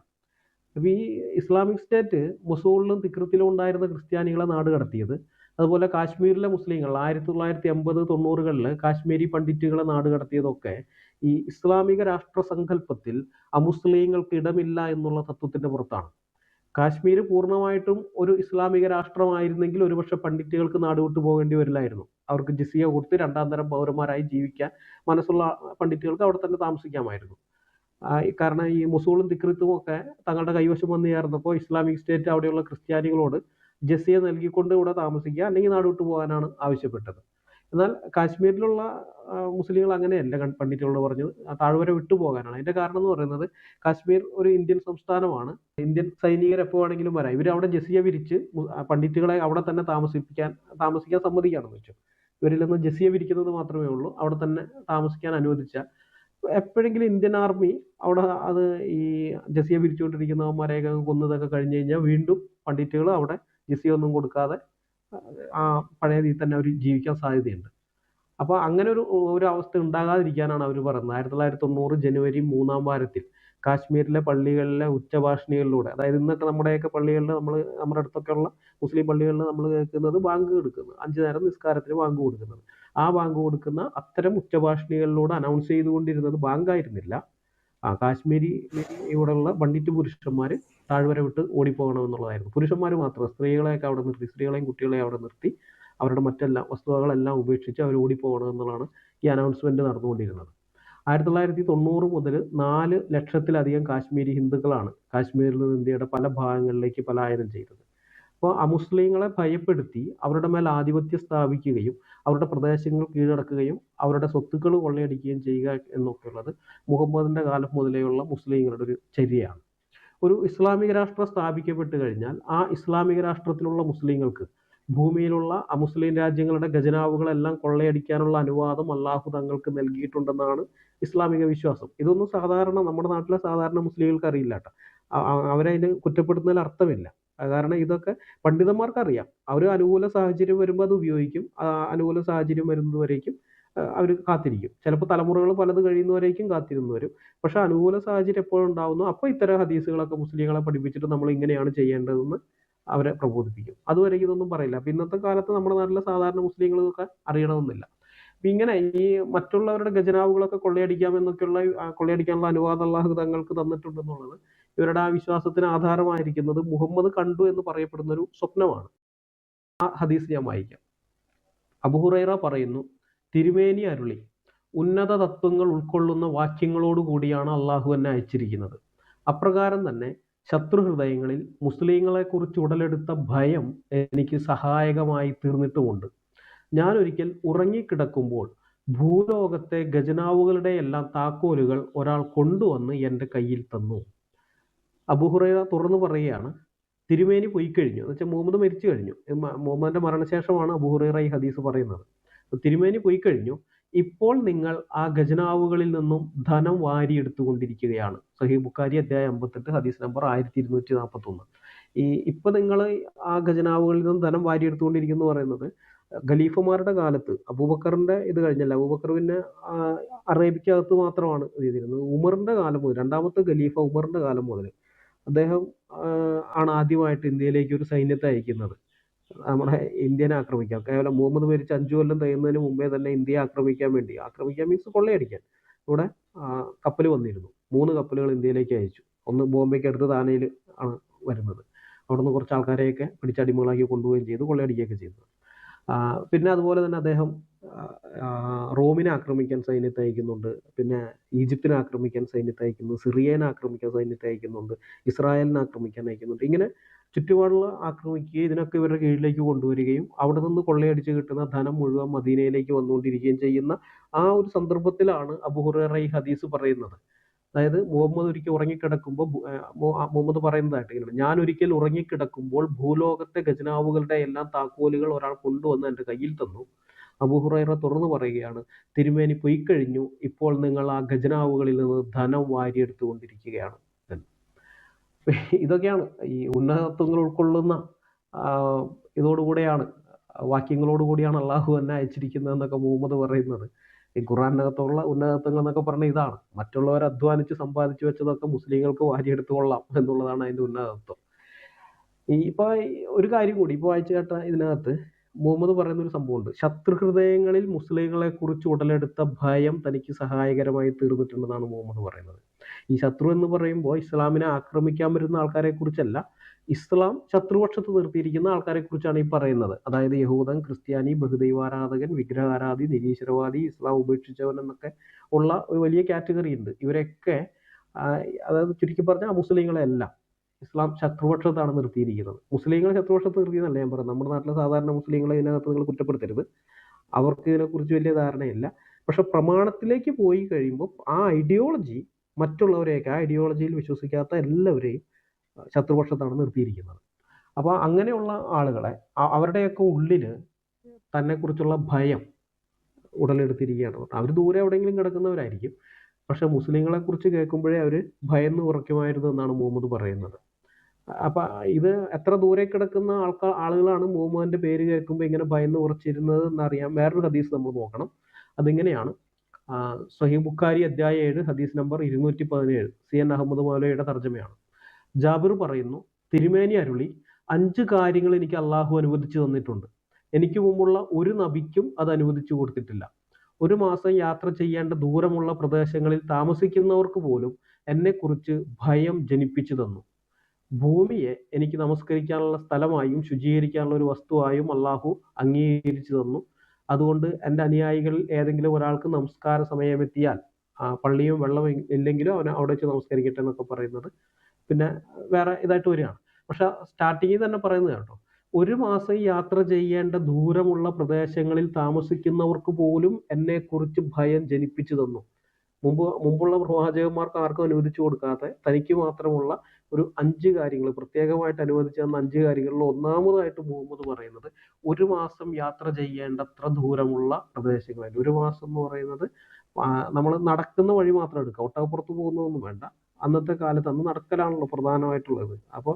അപ്പൊ ഈ ഇസ്ലാമിക് സ്റ്റേറ്റ് മൊസൂളിലും തിക്രത്തിലും ഉണ്ടായിരുന്ന ക്രിസ്ത്യാനികളെ നാട് കടത്തിയത്, അതുപോലെ കാശ്മീരിലെ മുസ്ലിങ്ങൾ 1980-90കളിൽ കാശ്മീരി പണ്ഡിറ്റുകളെ നാട് കടത്തിയതൊക്കെ ഈ ഇസ്ലാമിക രാഷ്ട്ര സങ്കല്പത്തിൽ അമുസ്ലിങ്ങൾക്ക് ഇടമില്ല എന്നുള്ള തത്വത്തിന്റെ പുറത്താണ്. കാശ്മീർ പൂർണ്ണമായിട്ടും ഒരു ഇസ്ലാമിക രാഷ്ട്രമായിരുന്നെങ്കിൽ ഒരുപക്ഷെ പണ്ഡിറ്റുകൾക്ക് നാട് വിട്ടു പോകേണ്ടി വരില്ലായിരുന്നു. അവർക്ക് ജിസിയ കൊടുത്ത് രണ്ടാം തരം പൗരന്മാരായി ജീവിക്കാൻ മനസ്സുള്ള പണ്ഡിറ്റുകൾക്ക് അവിടെ തന്നെ താമസിക്കാമായിരുന്നു. കാരണം ഈ മുസൂളും തിക്രിത്തും ഒക്കെ തങ്ങളുടെ കൈവശം വന്നു ചേർന്നപ്പോൾ ഇസ്ലാമിക് സ്റ്റേറ്റ് അവിടെയുള്ള ക്രിസ്ത്യാനികളോട് ജസിയ നൽകിക്കൊണ്ട് ഇവിടെ താമസിക്കുക, അല്ലെങ്കിൽ നാട് വിട്ടു പോകാനാണ് ആവശ്യപ്പെട്ടത്. എന്നാൽ കാശ്മീരിലുള്ള മുസ്ലിങ്ങൾ അങ്ങനെയല്ല പണ്ഡിറ്റുകളോട് പറഞ്ഞത്, താഴ്വര വിട്ടു പോകാനാണ്. അതിന്റെ കാരണം എന്ന് പറയുന്നത് കാശ്മീർ ഒരു ഇന്ത്യൻ സംസ്ഥാനമാണ്. ഇന്ത്യൻ സൈനികർ എപ്പോൾ വേണമെങ്കിലും വരാം. ഇവർ അവിടെ ജസിയ വിരിച്ച് പണ്ഡിറ്റുകളെ അവിടെ തന്നെ താമസിക്കാൻ സമ്മതിക്കാണെന്ന് വെച്ചു. ഇവരിൽ നിന്ന് ജസിയ വിരിക്കുന്നത് മാത്രമേ ഉള്ളൂ. അവിടെ തന്നെ താമസിക്കാൻ അനുവദിച്ച എപ്പോഴെങ്കിലും ഇന്ത്യൻ ആർമി അവിടെ അത് ഈ ജസിയ വിരിച്ചുകൊണ്ടിരിക്കുന്നവന്മാരെയൊക്കെ കൊന്നതൊക്കെ കഴിഞ്ഞ് കഴിഞ്ഞാൽ വീണ്ടും പണ്ഡിറ്റുകൾ അവിടെ ജസിയ ഒന്നും കൊടുക്കാതെ ആ പഴയ രീതിയിൽ തന്നെ അവർ ജീവിക്കാൻ സാധ്യതയുണ്ട്. അപ്പോൾ അങ്ങനെ ഒരു അവസ്ഥ ഉണ്ടാകാതിരിക്കാനാണ് അവർ പറയുന്നത്. 1990 ജനുവരി 3-ാം വാരത്തിൽ കാശ്മീരിലെ പള്ളികളിലെ ഉച്ചഭാഷണികളിലൂടെ, അതായത് ഇന്നൊക്കെ നമ്മുടെയൊക്കെ പള്ളികളിൽ നമ്മുടെ അടുത്തൊക്കെ ഉള്ള മുസ്ലിം പള്ളികളിൽ നമ്മൾ കേൾക്കുന്നത് ബാങ്ക് കൊടുക്കുന്നത്, 5 നേരം നിസ്കാരത്തിന് ബാങ്ക് കൊടുക്കുന്നത്, ആ ബാങ്ക് കൊടുക്കുന്ന അത്തരം ഉച്ചഭാഷണികളിലൂടെ അനൗൺസ് ചെയ്തുകൊണ്ടിരുന്നത് ബാങ്കായിരുന്നില്ല, കാശ്മീരി ഇവിടെയുള്ള പണ്ഡിറ്റ് പുരുഷന്മാർ താഴ്വര വിട്ട് ഓടിപ്പോകണമെന്നുള്ളതായിരുന്നു. പുരുഷന്മാർ മാത്രം, സ്ത്രീകളെയൊക്കെ അവിടെ നിർത്തി, സ്ത്രീകളെയും കുട്ടികളെയും അവിടെ നിർത്തി അവരുടെ മറ്റെല്ലാം വസ്തുവകളെല്ലാം ഉപേക്ഷിച്ച് അവർ ഓടിപ്പോകണം എന്നുള്ളതാണ് ഈ അനൗൺസ്മെന്റ് നടന്നുകൊണ്ടിരുന്നത്. 1990 മുതൽ 4 ലക്ഷത്തിലധികം കാശ്മീരി ഹിന്ദുക്കളാണ് കാശ്മീരിൽ നിന്ന് ഇന്ത്യയുടെ പല ഭാഗങ്ങളിലേക്ക് പലായനം ചെയ്തത്. അപ്പോൾ അമുസ്ലിങ്ങളെ ഭയപ്പെടുത്തി അവരുടെ മേൽ ആധിപത്യം സ്ഥാപിക്കുകയും അവരുടെ പ്രദേശങ്ങൾ കീഴടക്കുകയും അവരുടെ സ്വത്തുക്കൾ കൊള്ളയടിക്കുകയും ചെയ്യുക എന്നൊക്കെയുള്ളത് മുഹമ്മദിന്റെ കാലം മുതലേയുള്ള മുസ്ലിങ്ങളുടെ ഒരു ചര്യയാണ്. ഒരു ഇസ്ലാമിക രാഷ്ട്രം സ്ഥാപിക്കപ്പെട്ട് കഴിഞ്ഞാൽ ആ ഇസ്ലാമിക രാഷ്ട്രത്തിലുള്ള മുസ്ലിങ്ങൾക്ക് ഭൂമിയിലുള്ള അമുസ്ലിം രാജ്യങ്ങളുടെ ഖജനാവുകളെല്ലാം കൊള്ളയടിക്കാനുള്ള അനുവാദം അള്ളാഹു തങ്ങൾക്ക് നൽകിയിട്ടുണ്ടെന്നാണ് ഇസ്ലാമിക വിശ്വാസം. ഇതൊന്നും സാധാരണ നമ്മുടെ നാട്ടിലെ സാധാരണ മുസ്ലിങ്ങൾക്ക് അറിയില്ല കേട്ടോ. അവരതിന് കുറ്റപ്പെടുത്തുന്നതിൽ അർത്ഥമില്ല. കാരണം ഇതൊക്കെ പണ്ഡിതന്മാർക്ക് അറിയാം. അവർ അനുകൂല സാഹചര്യം വരുമ്പോൾ അത് ഉപയോഗിക്കും. അനുകൂല സാഹചര്യം വരുന്നത് വരേക്കും അവർ കാത്തിരിക്കും. ചിലപ്പോൾ തലമുറകൾ പലത് കഴിയുന്നവരേക്കും കാത്തിരുന്നു വരും. പക്ഷെ അനുകൂല സാഹചര്യം എപ്പോഴും ഉണ്ടാവുന്നു അപ്പോൾ ഇത്തരം ഹദീസുകളൊക്കെ മുസ്ലിങ്ങളെ പഠിപ്പിച്ചിട്ട് നമ്മൾ ഇങ്ങനെയാണ് ചെയ്യേണ്ടതെന്ന് അവരെ പ്രബോധിപ്പിക്കും. അതുവരെ ഇതൊന്നും പറയില്ല. അപ്പൊ ഇന്നത്തെ കാലത്ത് നമ്മുടെ നാട്ടിലെ സാധാരണ മുസ്ലിങ്ങൾക്കൊക്കെ അറിയണമെന്നില്ല. അപ്പൊ ഇങ്ങനെ ഈ മറ്റുള്ളവരുടെ ഖജനാവുകളൊക്കെ കൊള്ളയടിക്കാമെന്നൊക്കെയുള്ള കൊള്ളയടിക്കാനുള്ള അനുവാദം അള്ളാഹു തങ്ങൾക്ക് തന്നിട്ടുണ്ടെന്നുള്ളത് ഇവരുടെ ആ വിശ്വാസത്തിന് ആധാരമായിരിക്കുന്നത് മുഹമ്മദ് കണ്ടു എന്ന് പറയപ്പെടുന്ന ഒരു സ്വപ്നമാണ്. ആ ഹദീസ് ഞാൻ വായിക്കാം. അബൂ ഹുറൈറ പറയുന്നു, തിരുമേനി അരുളി, ഉന്നത തത്വങ്ങൾ ഉൾക്കൊള്ളുന്ന വാക്യങ്ങളോടുകൂടിയാണ് അള്ളാഹു എന്നെ അയച്ചിരിക്കുന്നത്. അപ്രകാരം തന്നെ ശത്രുഹൃദയങ്ങളിൽ മുസ്ലിങ്ങളെക്കുറിച്ച് ഉടലെടുത്ത ഭയം എനിക്ക് സഹായകമായി തീർന്നിട്ടുമുണ്ട്. ഞാൻ ഒരിക്കൽ ഉറങ്ങിക്കിടക്കുമ്പോൾ ഭൂലോകത്തെ ഖജനാവുകളുടെ എല്ലാം താക്കോലുകൾ ഒരാൾ കൊണ്ടുവന്ന് എൻ്റെ കയ്യിൽ തന്നു. അബൂ ഹുറൈറ തുറന്നു പറയുകയാണ്, തിരുമേനി പൊയ്ക്കഴിഞ്ഞു എന്ന് വെച്ചാൽ മുഹമ്മദ് മരിച്ചു കഴിഞ്ഞു. മുഹമ്മദിന്റെ മരണശേഷമാണ് അബൂ ഹുറൈറ ഈ ഹദീസ് പറയുന്നത്. തിരുമേനി പോയിക്കഴിഞ്ഞു, ഇപ്പോൾ നിങ്ങൾ ആ ഖജനാവുകളിൽ നിന്നും ധനം വാരിയെടുത്തുകൊണ്ടിരിക്കുകയാണ്. സഹീഹ് ബുഖാരി അധ്യായം 58 ഹദീസ് നമ്പർ 1241. ഇപ്പൊ നിങ്ങൾ ആ ഖജനാവുകളിൽ നിന്നും ധനം വാരിയെടുത്തുകൊണ്ടിരിക്കുന്നു പറയുന്നത് ഖലീഫമാരുടെ കാലത്ത് അബൂബക്കറിന്റെ ഇത് കഴിഞ്ഞല്ല. അബൂബക്കർ പിന്നെ അറേബ്യക്കകത്ത് മാത്രമാണ് ചെയ്തിരുന്നത്. ഉമറിന്റെ കാലം മുതൽ, രണ്ടാമത്തെ ഖലീഫ ഉമറിന്റെ കാലം മുതൽ അദ്ദേഹം ആണ് ആദ്യമായിട്ട് ഇന്ത്യയിലേക്ക് ഒരു സൈന്യത്തെ അയക്കുന്നത്. നമ്മുടെ ഇന്ത്യനെ ആക്രമിക്കാൻ. കേവലം മുഹമ്മദ് മരിച്ച് 5 കൊല്ലം തികയുന്നതിന് മുമ്പേ തന്നെ ഇന്ത്യയെ ആക്രമിക്കാൻ വേണ്ടി, ആക്രമിക്കാൻ മീൻസ് കൊള്ളയടിക്കാൻ ഇവിടെ കപ്പൽ വന്നിരുന്നു. 3 കപ്പലുകൾ ഇന്ത്യയിലേക്ക് അയച്ചു. ഒന്ന് ബോംബെക്ക് അടുത്ത് താനയിൽ ആണ് വരുന്നത്. അവിടുന്ന് കുറച്ച് ആൾക്കാരെയൊക്കെ പിടിച്ചടിമകളാക്കി കൊണ്ടുപോവുകയും ചെയ്തു, കൊള്ളയടിക്കുകയൊക്കെ ചെയ്തു. പിന്നെ അതുപോലെ തന്നെ അദ്ദേഹം റോമിനെ ആക്രമിക്കാൻ സൈന്യത്തെ അയക്കുന്നുണ്ട്. പിന്നെ ഈജിപ്തിനെ ആക്രമിക്കാൻ സൈന്യത്തെ അയക്കുന്നു, സിറിയനെ ആക്രമിക്കാൻ സൈന്യത്തെ അയക്കുന്നുണ്ട്, ഇസ്രായേലിനെ ആക്രമിക്കാൻ അയക്കുന്നുണ്ട്. ഇങ്ങനെ ചുറ്റുപാടുള്ള ആക്രമിക്കുകയും ഇതിനൊക്കെ ഇവരുടെ കീഴിലേക്ക് കൊണ്ടുവരികയും അവിടെ നിന്ന് കൊള്ളയടിച്ച് കിട്ടുന്ന ധനം മുഴുവൻ മദീനയിലേക്ക് വന്നുകൊണ്ടിരിക്കുകയും ചെയ്യുന്ന ആ ഒരു സന്ദർഭത്തിലാണ് അബൂ ഹുറൈറ ഈ ഹദീസ് പറയുന്നത്. അതായത് മുഹമ്മദ് ഒരിക്കൽ ഉറങ്ങിക്കിടക്കുമ്പോൾ മുഹമ്മദ് പറയുന്നതായിട്ട് ഇങ്ങനെ, ഞാൻ ഒരിക്കൽ ഉറങ്ങിക്കിടക്കുമ്പോൾ ഭൂലോകത്തെ ഖജനാവുകളുടെ എല്ലാം താക്കോലുകൾ ഒരാൾ കൊണ്ടുവന്ന് എൻ്റെ കയ്യിൽ തന്നു. അബൂ ഹുറൈറ തുറന്നു പറയുകയാണ്, തിരുമേനി പൊയ്ക്കഴിഞ്ഞു, ഇപ്പോൾ നിങ്ങൾ ആ ഖജനാവുകളിൽ നിന്ന് ധനം വാരിയെടുത്തുകൊണ്ടിരിക്കുകയാണ്. ഇതൊക്കെയാണ് ഈ ഉന്നതത്വങ്ങൾ ഉൾക്കൊള്ളുന്ന ഇതോടുകൂടെയാണ്, വാക്യങ്ങളോടുകൂടിയാണ് അള്ളാഹു എന്നെ അയച്ചിരിക്കുന്നത് എന്നൊക്കെ മുഹമ്മദ് പറയുന്നത്. ഈ ഖുർആനകത്തുള്ള ഉന്നതത്വങ്ങൾ എന്നൊക്കെ പറഞ്ഞ ഇതാണ്. മറ്റുള്ളവർ അധ്വാനിച്ച് സമ്പാദിച്ചു വെച്ചതൊക്കെ മുസ്ലിങ്ങൾക്ക് വാരിയെടുത്തു കൊള്ളാം എന്നുള്ളതാണ് അതിന്റെ ഉന്നതത്വം. ഇപ്പൊ ഒരു കാര്യം കൂടി ഇപ്പൊ വായിച്ചു കേട്ട ഇതിനകത്ത് മുഹമ്മദ് പറയുന്ന ഒരു സംഭവമുണ്ട്. ശത്രുഹൃദയങ്ങളിൽ മുസ്ലിങ്ങളെ കുറിച്ച് ഉടലെടുത്ത ഭയം തനിക്ക് സഹായകരമായി തീർന്നിട്ടുണ്ടെന്നാണ് മുഹമ്മദ് പറയുന്നത്. ഈ ശത്രു എന്ന് പറയുമ്പോൾ ഇസ്ലാമിനെ ആക്രമിക്കാൻ വരുന്ന ആൾക്കാരെ കുറിച്ചല്ല, ഇസ്ലാം ശത്രുപക്ഷത്ത് നിർത്തിയിരിക്കുന്ന ആൾക്കാരെ കുറിച്ചാണ് ഈ പറയുന്നത്. അതായത് യഹൂദൻ, ക്രിസ്ത്യാനി, ബഹുദൈവാരാധകൻ, വിഗ്രഹാരാധി, നിരീശ്വരവാദി, ഇസ്ലാം ഉപേക്ഷിച്ചവൻ എന്നൊക്കെ ഉള്ള ഒരു വലിയ കാറ്റഗറി ഉണ്ട്. ഇവരൊക്കെ അതായത് ചുരുക്കി പറഞ്ഞാൽ മുസ്ലിങ്ങളെ അല്ല ഇസ്ലാം ശത്രുപക്ഷത്താണ് നിർത്തിയിരിക്കുന്നത്. മുസ്ലിങ്ങളെ ശത്രുപക്ഷത്ത് നിർത്തിയെന്നല്ല ഞാൻ പറയുന്നത്. നമ്മുടെ നാട്ടിലെ സാധാരണ മുസ്ലിങ്ങളെ ഇതിനകത്ത് നിങ്ങൾ കുറ്റപ്പെടുത്തരുത്. അവർക്ക് ഇതിനെക്കുറിച്ച് വലിയ ധാരണയില്ല. പക്ഷെ പ്രമാണത്തിലേക്ക് പോയി കഴിയുമ്പോൾ ആ ഐഡിയോളജി മറ്റുള്ളവരെയൊക്കെ, ആ ഐഡിയോളജിയിൽ വിശ്വസിക്കാത്ത എല്ലാവരെയും ശത്രുപക്ഷത്താണ് നിർത്തിയിരിക്കുന്നത്. അപ്പോൾ അങ്ങനെയുള്ള ആളുകളെ അവരുടെയൊക്കെ ഉള്ളിൽ തന്നെക്കുറിച്ചുള്ള ഭയം ഉടലെടുത്തിരിക്കുകയാണ്. അവർ ദൂരെ എവിടെയെങ്കിലും കിടക്കുന്നവരായിരിക്കും, പക്ഷെ മുസ്ലിങ്ങളെ കുറിച്ച് കേൾക്കുമ്പോഴേ അവർ ഭയന്ന് ഉറക്കുമായിരുന്നു എന്നാണ് മുഹമ്മദ് പറയുന്നത്. അപ്പൊ ഇത് എത്ര ദൂരെ കിടക്കുന്ന ആളുകളാണ് മുഹമ്മദിന്റെ പേര് കേൾക്കുമ്പോൾ ഇങ്ങനെ ഭയന്ന് ഉറച്ചിരുന്നത് എന്നറിയാൻ വേറൊരു ഹദീസ് നമ്മൾ നോക്കണം. അതിങ്ങനെയാണ്. സഹീഹ് ബുഖാരി അധ്യായം 7 ഹദീസ് നമ്പർ 217 CN അഹമ്മദ് മൗലയുടെ തർജ്ജമയാണ്. ജാബിർ പറയുന്നു, തിരുമേനി അരുളി, 5 കാര്യങ്ങൾ എനിക്ക് അള്ളാഹു അനുവദിച്ചു തന്നിട്ടുണ്ട്. എനിക്ക് മുമ്പുള്ള ഒരു നബിക്കും അത് അനുവദിച്ചു കൊടുത്തിട്ടില്ല. 1 മാസം യാത്ര ചെയ്യേണ്ട ദൂരമുള്ള പ്രദേശങ്ങളിൽ താമസിക്കുന്നവർക്ക് പോലും എന്നെക്കുറിച്ച് ഭയം ജനിപ്പിച്ചു തന്നു. ഭൂമിയെ എനിക്ക് നമസ്കരിക്കാനുള്ള സ്ഥലമായും ശുചീകരിക്കാനുള്ള ഒരു വസ്തുവായും അള്ളാഹു അംഗീകരിച്ചു തന്നു. അതുകൊണ്ട് എൻ്റെ അനുയായികളിൽ ഏതെങ്കിലും ഒരാൾക്ക് നമസ്കാര സമയമെത്തിയാൽ പള്ളിയും വെള്ളം ഇല്ലെങ്കിലും അവൻ അവിടെ വെച്ച് നമസ്കരിക്കട്ടെ എന്നൊക്കെ പറയുന്നത് പിന്നെ വേറെ ഇതായിട്ട് വരികയാണ്. പക്ഷെ സ്റ്റാർട്ടിങ്ങിൽ തന്നെ പറയുന്നത് കേട്ടോ, 1 മാസം യാത്ര ചെയ്യേണ്ട ദൂരമുള്ള പ്രദേശങ്ങളിൽ താമസിക്കുന്നവർക്ക് പോലും എന്നെക്കുറിച്ച് ഭയം ജനിപ്പിച്ചു തന്നു. മുമ്പുള്ള പ്രവാചകന്മാർക്ക് ആർക്കും അനുവദിച്ചു കൊടുക്കാതെ തനിക്ക് മാത്രമുള്ള ഒരു 5 കാര്യങ്ങൾ പ്രത്യേകമായിട്ട് അനുവദിച്ചു തന്ന 5 കാര്യങ്ങളിൽ ഒന്നാമതായിട്ട് മുഹമ്മദ് പറയുന്നത് 1 മാസം യാത്ര ചെയ്യേണ്ടത്ര ദൂരമുള്ള പ്രദേശങ്ങളിൽ. 1 മാസം എന്ന് പറയുന്നത് നമ്മൾ നടക്കുന്ന വഴി മാത്രം എടുക്കുക, ഒട്ടകപ്പുറത്ത് പോകുന്നതൊന്നും വേണ്ട. അന്നത്തെ കാലത്ത് അന്ന് നടക്കലാണല്ലോ പ്രധാനമായിട്ടുള്ളത്. അപ്പോൾ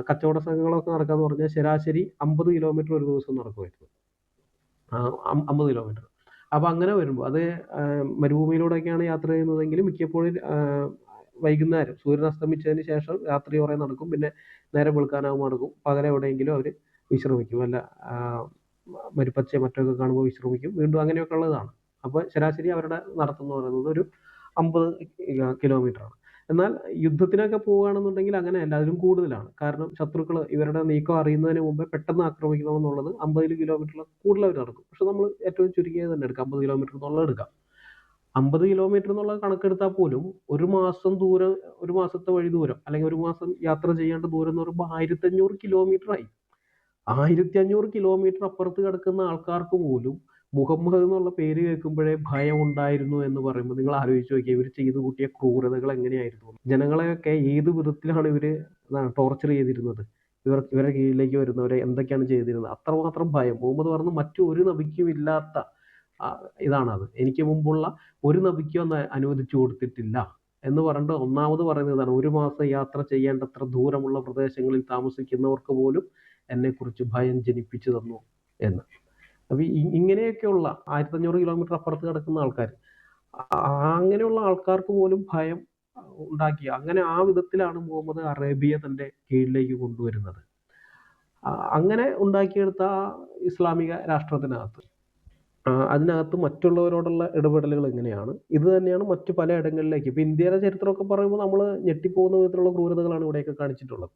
കച്ചവട സംഘങ്ങളൊക്കെ നടക്കാന്ന് പറഞ്ഞാൽ ശരാശരി 50 കിലോമീറ്റർ ഒരു ദിവസം നടക്കുമായിരുന്നു. 50 കിലോമീറ്റർ. അപ്പോൾ അങ്ങനെ വരുമ്പോൾ അത് മരുഭൂമിയിലൂടെയൊക്കെയാണ് യാത്ര ചെയ്യുന്നതെങ്കിൽ മിക്കപ്പോഴും വൈകുന്നേരം സൂര്യൻ അസ്തമിച്ചതിന് ശേഷം രാത്രി കുറേ നടക്കും, പിന്നെ നേരം വെളുക്കാനാകുമ്പോൾ നടക്കും. പകരം എവിടെയെങ്കിലും അവർ വിശ്രമിക്കും, വല്ല മരുപ്പച്ചയോ മറ്റൊക്കെ കാണുമ്പോൾ വിശ്രമിക്കും, വീണ്ടും അങ്ങനെയൊക്കെ ഉള്ളതാണ്. അപ്പോൾ ശരാശരി അവരുടെ നടത്തം എന്ന് പറയുന്നത് ഒരു 50 കിലോമീറ്ററാണ്. എന്നാൽ യുദ്ധത്തിനൊക്കെ പോവുകയാണെന്നുണ്ടെങ്കിൽ അങ്ങനെയല്ല, അതിലും കൂടുതലാണ്. കാരണം ശത്രുക്കൾ ഇവരുടെ നീക്കം അറിയുന്നതിന് മുമ്പേ പെട്ടെന്ന് ആക്രമിക്കണമെന്നുള്ളത് 50 കിലോമീറ്ററിൽ കൂടുതൽ അവർ നടക്കും. പക്ഷെ നമ്മൾ ഏറ്റവും ചുരുങ്ങിയത് തന്നെ എടുക്കാം, 50 കിലോമീറ്റർ എന്നുള്ളത് എടുക്കാം. 50 കിലോമീറ്റർ എന്നുള്ള കണക്കെടുത്താൽ പോലും ഒരു മാസം ദൂരം, ഒരു മാസത്തെ വഴി ദൂരം, അല്ലെങ്കിൽ ഒരു മാസം യാത്ര ചെയ്യേണ്ട ദൂരം എന്ന് പറയുമ്പോൾ 1500 കിലോമീറ്റർ ആയി. 1500 കിലോമീറ്റർ അപ്പുറത്ത് കിടക്കുന്ന ആൾക്കാർക്ക് പോലും മുഹമ്മദ് എന്നുള്ള പേര് കേൾക്കുമ്പോഴേ ഭയം ഉണ്ടായിരുന്നു എന്ന് പറയുമ്പോൾ നിങ്ങൾ ആലോചിച്ച് നോക്കിയാൽ ഇവർ ചെയ്തു കൂട്ടിയ ക്രൂരതകൾ എങ്ങനെയായിരുന്നു. ജനങ്ങളെയൊക്കെ ഏത് വിധത്തിലാണ് ഇവര് ടോർച്ചർ ചെയ്തിരുന്നത്, ഇവരുടെ കീഴിലേക്ക് വരുന്നവരെ എന്തൊക്കെയാണ് ചെയ്തിരുന്നത്. അത്രമാത്രം ഭയം. മുഹമ്മദ് പറഞ്ഞു മറ്റു ഒരു നബിക്കും ഇല്ലാത്ത ഇതാണത്, എനിക്ക് മുമ്പുള്ള ഒരു നബിക്കും അനുവദിച്ചു കൊടുത്തിട്ടില്ല എന്ന് പറഞ്ഞിട്ട് ഒന്നാമത് പറയുന്നതാണ്, ഒരു മാസം യാത്ര ചെയ്യേണ്ടത്ര ദൂരമുള്ള പ്രദേശങ്ങളിൽ താമസിക്കുന്നവർക്ക് പോലും എന്നെക്കുറിച്ച് ഭയം ജനിപ്പിച്ചു തന്നു എന്ന്. അപ്പൊ ഇങ്ങനെയൊക്കെയുള്ള 1500 കിലോമീറ്റർ അപ്പുറത്ത് കിടക്കുന്ന ആൾക്കാർ, അങ്ങനെയുള്ള ആൾക്കാർക്ക് പോലും ഭയം ഉണ്ടാക്കി. അങ്ങനെ ആ വിധത്തിലാണ് മുഹമ്മദ് അറേബ്യ തന്റെ കീഴിലേക്ക് കൊണ്ടുവരുന്നത്. അങ്ങനെ ഉണ്ടാക്കിയെടുത്ത ഇസ്ലാമിക രാഷ്ട്രത്തിനകത്ത് അതിനകത്ത് മറ്റുള്ളവരോടുള്ള ഇടപെടലുകൾ എങ്ങനെയാണ്, ഇത് തന്നെയാണ് മറ്റു പല ഇടങ്ങളിലേക്ക്. ഇപ്പൊ ഇന്ത്യയുടെ ചരിത്രമൊക്കെ പറയുമ്പോൾ നമ്മൾ ഞെട്ടിപ്പോകുന്ന വിധത്തിലുള്ള ക്രൂരതകളാണ് ഇവിടെയൊക്കെ കാണിച്ചിട്ടുള്ളത്.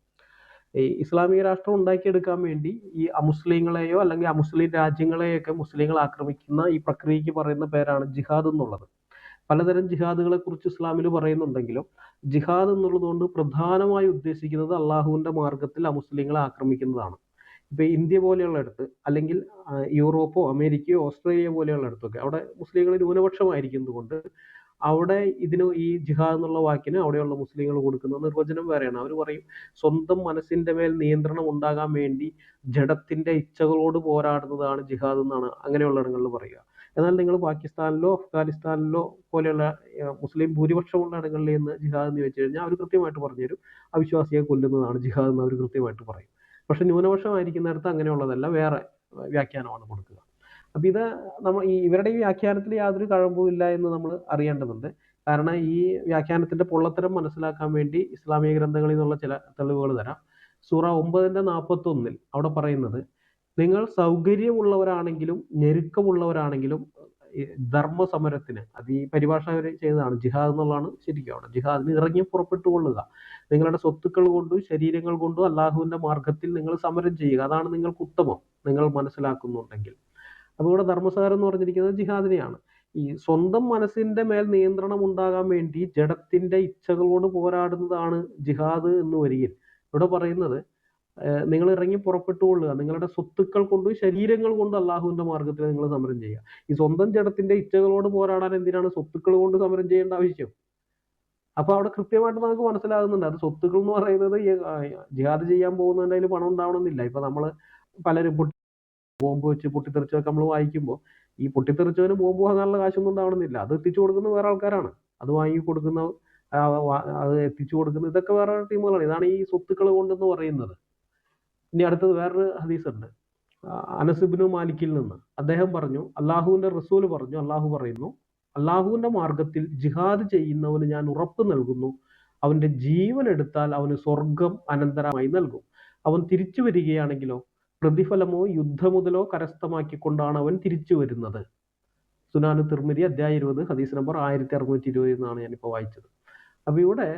ഈ ഇസ്ലാമിക രാഷ്ട്രം ഉണ്ടാക്കിയെടുക്കാൻ വേണ്ടി ഈ അമുസ്ലിങ്ങളെയോ അല്ലെങ്കിൽ അമുസ്ലിം രാജ്യങ്ങളെയൊക്കെ മുസ്ലിങ്ങൾ ആക്രമിക്കുന്ന ഈ പ്രക്രിയക്ക് പറയുന്ന പേരാണ് ജിഹാദ് എന്നുള്ളത്. പലതരം ജിഹാദുകളെ കുറിച്ച് ഇസ്ലാമിൽ പറയുന്നുണ്ടെങ്കിലും ജിഹാദ് എന്നുള്ളത് കൊണ്ട് പ്രധാനമായി ഉദ്ദേശിക്കുന്നത് അള്ളാഹുവിന്റെ മാർഗത്തിൽ അമുസ്ലിങ്ങളെ ആക്രമിക്കുന്നതാണ്. ഇപ്പൊ ഇന്ത്യ പോലെയുള്ള ഇടത്ത്, അല്ലെങ്കിൽ യൂറോപ്പോ അമേരിക്കയോ ഓസ്ട്രേലിയ പോലെയുള്ള ഇടത്തൊക്കെ അവിടെ മുസ്ലിങ്ങൾ ന്യൂനപക്ഷമായിരിക്കുന്നത് കൊണ്ട് അവിടെ ഇതിന് ഈ ജിഹാദ് എന്നുള്ള വാക്കിന് അവിടെയുള്ള മുസ്ലിങ്ങൾ കൊടുക്കുന്ന നിർവചനം വേറെയാണ്. അവർ പറയും സ്വന്തം മനസ്സിന്റെ മേൽ നിയന്ത്രണം ഉണ്ടാകാൻ വേണ്ടി ജഡത്തിന്റെ ഇച്ഛകളോട് പോരാടുന്നതാണ് ജിഹാദ് എന്നാണ് അങ്ങനെയുള്ള ഇടങ്ങളിൽ പറയുക. എന്നാൽ നിങ്ങൾ പാകിസ്ഥാനിലോ അഫ്ഗാനിസ്ഥാനിലോ പോലെയുള്ള മുസ്ലിം ഭൂരിപക്ഷമുള്ള ഇടങ്ങളിൽ നിന്ന് ജിഹാദ് എന്ന് വെച്ച് കഴിഞ്ഞാൽ അവർ കൃത്യമായിട്ട് പറഞ്ഞുതരും, അവിശ്വാസിയെ കൊല്ലുന്നതാണ് ജിഹാദ് എന്ന് അവർ കൃത്യമായിട്ട് പറയും. പക്ഷെ ന്യൂനപക്ഷമായിരിക്കുന്നിടത്ത് അങ്ങനെയുള്ളതല്ല, വേറെ വ്യാഖ്യാനമാണ് കൊടുക്കുക. അപ്പൊ ഇത് നമ്മൾ ഇവരുടെ ഈ വ്യാഖ്യാനത്തിൽ യാതൊരു കഴമ്പും ഇല്ല എന്ന് നമ്മൾ അറിയേണ്ടതുണ്ട്. കാരണം ഈ വ്യാഖ്യാനത്തിന്റെ പൊള്ളത്തരം മനസ്സിലാക്കാൻ വേണ്ടി ഇസ്ലാമിക ഗ്രന്ഥങ്ങളിൽ നിന്നുള്ള ചില തെളിവുകൾ തരാം. സൂറ 9:41 അവിടെ പറയുന്നത്, നിങ്ങൾ സൗകര്യമുള്ളവരാണെങ്കിലും ഞെരുക്കമുള്ളവരാണെങ്കിലും ധർമ്മസമരത്തിന്, അത് ഈ പരിഭാഷ അവർ ചെയ്തതാണ്, ജിഹാദ് എന്നുള്ളതാണ് ശരിക്കും അവിടെ. ജിഹാദിന് ഇറങ്ങി പുറപ്പെട്ടുകൊള്ളുക, നിങ്ങളുടെ സ്വത്തുക്കൾ കൊണ്ടും ശരീരങ്ങൾ കൊണ്ടും അള്ളാഹുവിന്റെ മാർഗത്തിൽ നിങ്ങൾ സമരം ചെയ്യുക, അതാണ് നിങ്ങൾക്ക് ഉത്തമം നിങ്ങൾ മനസ്സിലാക്കുന്നുണ്ടെങ്കിൽ. അപ്പോൾ ഇവിടെ ധർമ്മസമരം എന്ന് പറഞ്ഞിരിക്കുന്നത് ജിഹാദിനെയാണ്. ഈ സ്വന്തം മനസ്സിന്റെ മേൽ നിയന്ത്രണം ഉണ്ടാകാൻ വേണ്ടി ജഡത്തിന്റെ ഇച്ഛകളോട് പോരാടുന്നതാണ് ജിഹാദ് എന്ന് വരികയിൽ ഇവിടെ പറയുന്നത്, നിങ്ങൾ ഇറങ്ങി പുറപ്പെട്ടുകൊള്ളുക, നിങ്ങളുടെ സ്വത്തുക്കൾ കൊണ്ടും ശരീരങ്ങൾ കൊണ്ടും അള്ളാഹുവിന്റെ മാർഗത്തിൽ നിങ്ങൾ സമരം ചെയ്യുക. ഈ സ്വന്തം ജഡത്തിന്റെ ഇച്ഛകളോട് പോരാടാൻ എന്തിനാണ് സ്വത്തുക്കൾ കൊണ്ട് സമരം ചെയ്യേണ്ട ആവശ്യം? അപ്പൊ അവിടെ കൃത്യമായിട്ട് നമുക്ക് മനസ്സിലാകുന്നുണ്ട്, അത് സ്വത്തുക്കൾ എന്ന് പറയുന്നത് ജിഹാദ് ചെയ്യാൻ പോകുന്നതിന്റെ അതിൽ പണം ഉണ്ടാവണമെന്നില്ല. ഇപ്പൊ നമ്മള് പലരും ബോംബ് വെച്ച് പൊട്ടിത്തെറിച്ചൊക്കെ നമ്മൾ വായിക്കുമ്പോൾ ഈ പൊട്ടിത്തെറിച്ചവന് ബോംബ് വാങ്ങാനുള്ള കാശൊന്നും ഉണ്ടാവണമെന്നില്ല, അത് എത്തിച്ചു കൊടുക്കുന്ന വേറെ ആൾക്കാരാണ്, അത് വാങ്ങി കൊടുക്കുന്ന അത് എത്തിച്ചു കൊടുക്കുന്ന ഇതൊക്കെ വേറെ ടീമുകളാണ്. ഇതാണ് ഈ സ്വത്തുക്കൾ കൊണ്ടെന്ന് പറയുന്നത്. ഇനി അടുത്തത് വേറൊരു ഹദീസ് ഉണ്ട്, അനസ് ഇബ്നു മാലിക്കിൽ നിന്ന്. അദ്ദേഹം പറഞ്ഞു, അള്ളാഹുവിന്റെ റസൂൽ പറഞ്ഞു, അള്ളാഹു പറയുന്നു, അള്ളാഹുവിന്റെ മാർഗത്തിൽ ജിഹാദ് ചെയ്യുന്നവന് ഞാൻ ഉറപ്പ് നൽകുന്നു, അവന്റെ ജീവൻ എടുത്താൽ അവന് സ്വർഗം അനന്തരമായി നൽകും. അവൻ തിരിച്ചു വരികയാണെങ്കിലോ പ്രതിഫലമോ യുദ്ധമുതലോ കരസ്ഥമാക്കിക്കൊണ്ടാണ് അവൻ തിരിച്ചു വരുന്നത്. സുനാനു തിർമിദി അധ്യായം 20 ഹദീസ് നമ്പർ 1620 എന്നാണ് ഞാനിപ്പോൾ വായിച്ചത്. അപ്പൊ ഇവിടെ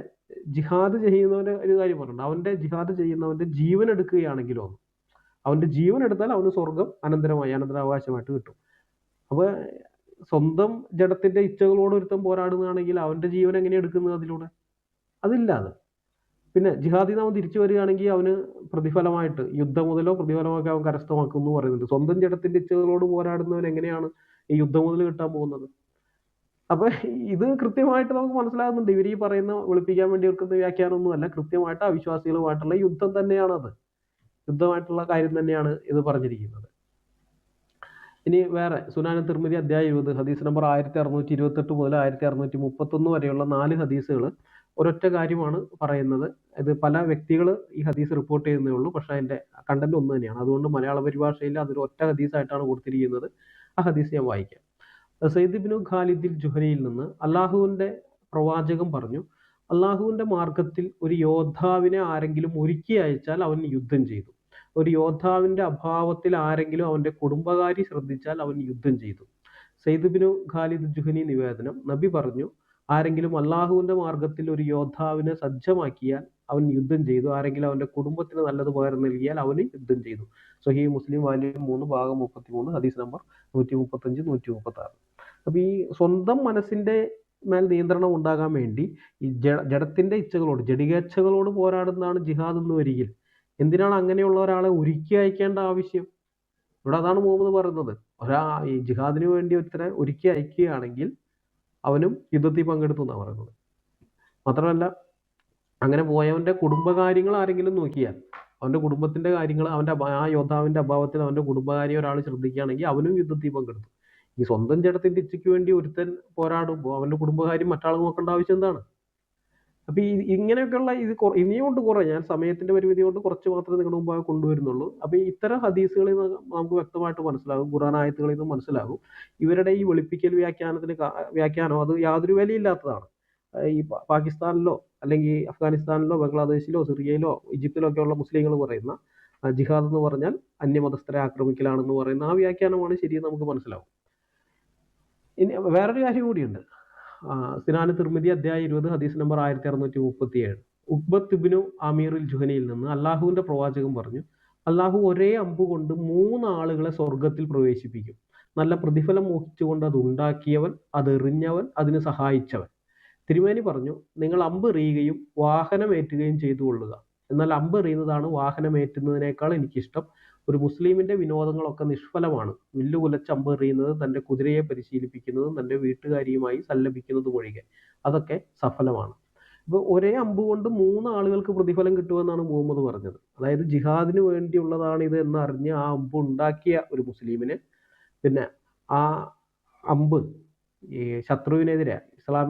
ജിഹാദ് ചെയ്യുന്നവന്റെ ഒരു കാര്യം പറഞ്ഞിട്ടുണ്ട്, അവന്റെ ജിഹാദ് ചെയ്യുന്നവന്റെ ജീവൻ എടുക്കുകയാണെങ്കിലോ, അവന്റെ ജീവൻ എടുത്താൽ അവന് സ്വർഗം അനന്തരാവകാശമായിട്ട് കിട്ടും. അപ്പൊ സ്വന്തം ജഡത്തിന്റെ ഇച്ഛകളോട് ഒരുത്തം പോരാടുന്നതാണെങ്കിൽ അവന്റെ ജീവൻ എങ്ങനെ എടുക്കുന്നത് അതിലൂടെ? അതില്ലാതെ. പിന്നെ ജിഹാദിൽ അവൻ തിരിച്ചു വരികയാണെങ്കിൽ അവന് പ്രതിഫലമായിട്ട് യുദ്ധം മുതലോ പ്രതിഫലമൊക്കെ അവൻ കരസ്ഥമാക്കും എന്ന് പറയുന്നുണ്ട്. സ്വന്തം ജഡത്തിന്റെ ഇച്ഛകളോട് പോരാടുന്നവൻ എങ്ങനെയാണ് ഈ യുദ്ധം മുതൽ കിട്ടാൻ പോകുന്നത്? അപ്പൊ ഇത് കൃത്യമായിട്ട് നമുക്ക് മനസ്സിലാകുന്നുണ്ട്, ഇവർ ഈ പറയുന്ന വെളുപ്പിക്കാൻ വേണ്ടി വെക്കുന്ന വ്യാഖ്യാനമൊന്നുമല്ല, കൃത്യമായിട്ട് അവിശ്വാസികളുമായിട്ടുള്ള യുദ്ധം തന്നെയാണത്, യുദ്ധമായിട്ടുള്ള കാര്യം തന്നെയാണ് ഇത് പറഞ്ഞിരിക്കുന്നത്. ഇനി വേറെ സുനാന തിർമിദി അധ്യായം 20 ഹദീസ് നമ്പർ 1628 മുതൽ 1631 വരെയുള്ള 4 ഹദീസുകൾ ഒരൊറ്റ കാര്യമാണ് പറയുന്നത്. ഇത് പല വ്യക്തികൾ ഈ ഹദീസ് റിപ്പോർട്ട് ചെയ്യുന്നേ ഉള്ളൂ, പക്ഷെ അതിന്റെ കണ്ടന്റ് ഒന്ന് തന്നെയാണ്. അതുകൊണ്ട് മലയാള പരിഭാഷയിൽ അതൊരു ഒറ്റ ഹദീസായിട്ടാണ് കൊടുത്തിരിക്കുന്നത്. ആ ഹദീസ് ഞാൻ വായിക്കാം. സയ്യിദ് ഇബ്നു ഖാലിദിൽ ജുഹനിയിൽ നിന്ന് അള്ളാഹുവിന്റെ പ്രവാചകം പറഞ്ഞു, അള്ളാഹുവിന്റെ മാർഗത്തിൽ ഒരു യോദ്ധാവിനെ ആരെങ്കിലും ഒരുക്കി അയച്ചാൽ അവൻ യുദ്ധം ചെയ്തു. ഒരു യോദ്ധാവിന്റെ അഭാവത്തിൽ ആരെങ്കിലും അവന്റെ കുടുംബകാരി ശ്രദ്ധിച്ചാൽ അവൻ യുദ്ധം ചെയ്തു. സയ്യിദ് ഇബ്നു ഖാലിദ് ജുഹനി നിവേദനം, നബി പറഞ്ഞു, ആരെങ്കിലും അള്ളാഹുവിന്റെ മാർഗത്തിൽ ഒരു യോദ്ധാവിനെ സജ്ജമാക്കിയാൽ അവൻ യുദ്ധം ചെയ്തു. ആരെങ്കിലും അവന്റെ കുടുംബത്തിന് നല്ലത് പകരം നൽകിയാൽ അവന് യുദ്ധം ചെയ്തു. സ്വഹീഹ് മുസ്ലിം വാല്യം 3 ഭാഗം 33 ഹദീസ് നമ്പർ 135 136. അപ്പൊ ഈ സ്വന്തം മനസ്സിന്റെ മേൽ നിയന്ത്രണം ഉണ്ടാകാൻ വേണ്ടി ഈ ജഡത്തിന്റെ ഇച്ഛകളോട്, ജഡികേച്ഛകളോട് പോരാടുന്നതാണ് ജിഹാദ് എന്ന് വരികിൽ എന്തിനാണ് അങ്ങനെയുള്ള ഒരാളെ ഒരുക്കി അയക്കേണ്ട ആവശ്യം? ഇവിടെ അതാണ് മുഹമ്മദ് പറയുന്നത്. ഈ ജിഹാദിന് വേണ്ടി ഒരുത്തരെ ഒരുക്കി അയക്കുകയാണെങ്കിൽ അവനും യുദ്ധത്തിൽ പങ്കെടുത്തു എന്നാണ് പറയുന്നത്. മാത്രമല്ല, അങ്ങനെ പോയവന്റെ കുടുംബകാര്യങ്ങൾ ആരെങ്കിലും നോക്കിയാൽ, അവന്റെ കുടുംബത്തിന്റെ കാര്യങ്ങൾ, ആ യോദ്ധാവിന്റെ അഭാവത്തിൽ അവന്റെ കുടുംബകാര്യം ഒരാൾ ശ്രദ്ധിക്കുകയാണെങ്കിൽ അവനും യുദ്ധത്തിൽ പങ്കെടുത്തു. ഈ സ്വന്തം ജഡത്തിന്റെ ഇച്ഛയ്ക്ക് വേണ്ടി ഒരുത്തൻ പോരാടുമ്പോൾ അവന്റെ കുടുംബകാര്യം മറ്റാൾ നോക്കേണ്ട ആവശ്യം എന്താണ്? അപ്പൊ ഇങ്ങനെയൊക്കെയുള്ള ഇനിയുണ്ട് കുറെ, ഞാൻ സമയത്തിന്റെ പരിമിതി കൊണ്ട് കുറച്ച് മാത്രമേ നിങ്ങളുടെ മുമ്പാകെ കൊണ്ടുവരുന്നുള്ളൂ. അപ്പൊ ഇത്തരം ഹദീസുകളിൽ നിന്ന് നമുക്ക് വ്യക്തമായിട്ട് മനസ്സിലാകും, ഖുർആൻ ആയത്തുകളിൽ നിന്ന് മനസ്സിലാകും, ഇവരുടെ ഈ വെളുപ്പിക്കൽ വ്യാഖ്യാനം അത് യാതൊരു വിലയില്ലാത്തതാണ്. ഈ പാകിസ്ഥാനിലോ അല്ലെങ്കിൽ അഫ്ഗാനിസ്ഥാനിലോ ബംഗ്ലാദേശിലോ സിറിയയിലോ ഈജിപ്തിലോ ഒക്കെ ഉള്ള മുസ്ലിങ്ങൾ പറയുന്ന ജിഹാദ് എന്ന് പറഞ്ഞാൽ അന്യമതസ്ഥരെ ആക്രമിക്കലാണെന്ന് പറയുന്ന ആ വ്യാഖ്യാനമാണ് ശരിയെന്ന് നമുക്ക് മനസ്സിലാവും. ഇനി വേറൊരു കാര്യം കൂടിയുണ്ട്. സിനാന് തിർമിദി അധ്യായം 20 ഹദീസ് നമ്പർ 1637. ഉഖ്ബത്ത് ഇബ്നു ആമീറുൽ ജുഹനിയിൽ നിന്ന് അള്ളാഹുവിന്റെ പ്രവാചകൻ പറഞ്ഞു, അള്ളാഹു ഒരേ അമ്പ് കൊണ്ട് 3 ആളുകളെ സ്വർഗത്തിൽ പ്രവേശിപ്പിക്കും. നല്ല പ്രതിഫലം മോഹിച്ചുകൊണ്ട് അത് ഉണ്ടാക്കിയവൻ, അത് എറിഞ്ഞവൻ, അതിന് സഹായിച്ചവൻ. തിരുമേനി പറഞ്ഞു, നിങ്ങൾ അമ്പ് എറിയുകയും വാഹനമേറ്റുകയും ചെയ്തു കൊള്ളുക. എന്നാൽ അമ്പ് എറിയുന്നതാണ് വാഹനമേറ്റുന്നതിനേക്കാൾ എനിക്കിഷ്ടം. ഒരു മുസ്ലിമിന്റെ വിനോദങ്ങളൊക്കെ നിഷ്ഫലമാണ്. വില്ലു കുലച്ച് അമ്പ് എറിയുന്നത്, തന്റെ കുതിരയെ പരിശീലിപ്പിക്കുന്നതും തന്റെ വീട്ടുകാരിയുമായി സല്ലപിക്കുന്നതും ഒഴികെ അതൊക്കെ സഫലമാണ്. ഇപ്പൊ ഒരേ അമ്പ് കൊണ്ട് 3 ആളുകൾക്ക് പ്രതിഫലം കിട്ടുമെന്നാണ് മുഹമ്മദ് പറഞ്ഞത്. അതായത് ജിഹാദിന് വേണ്ടിയുള്ളതാണ് ഇത് എന്നറിഞ്ഞ് ആ അമ്പ് ഉണ്ടാക്കിയ ഒരു മുസ്ലിമിന്, പിന്നെ ആ അമ്പ് ഈ ശത്രുവിനെതിരെ,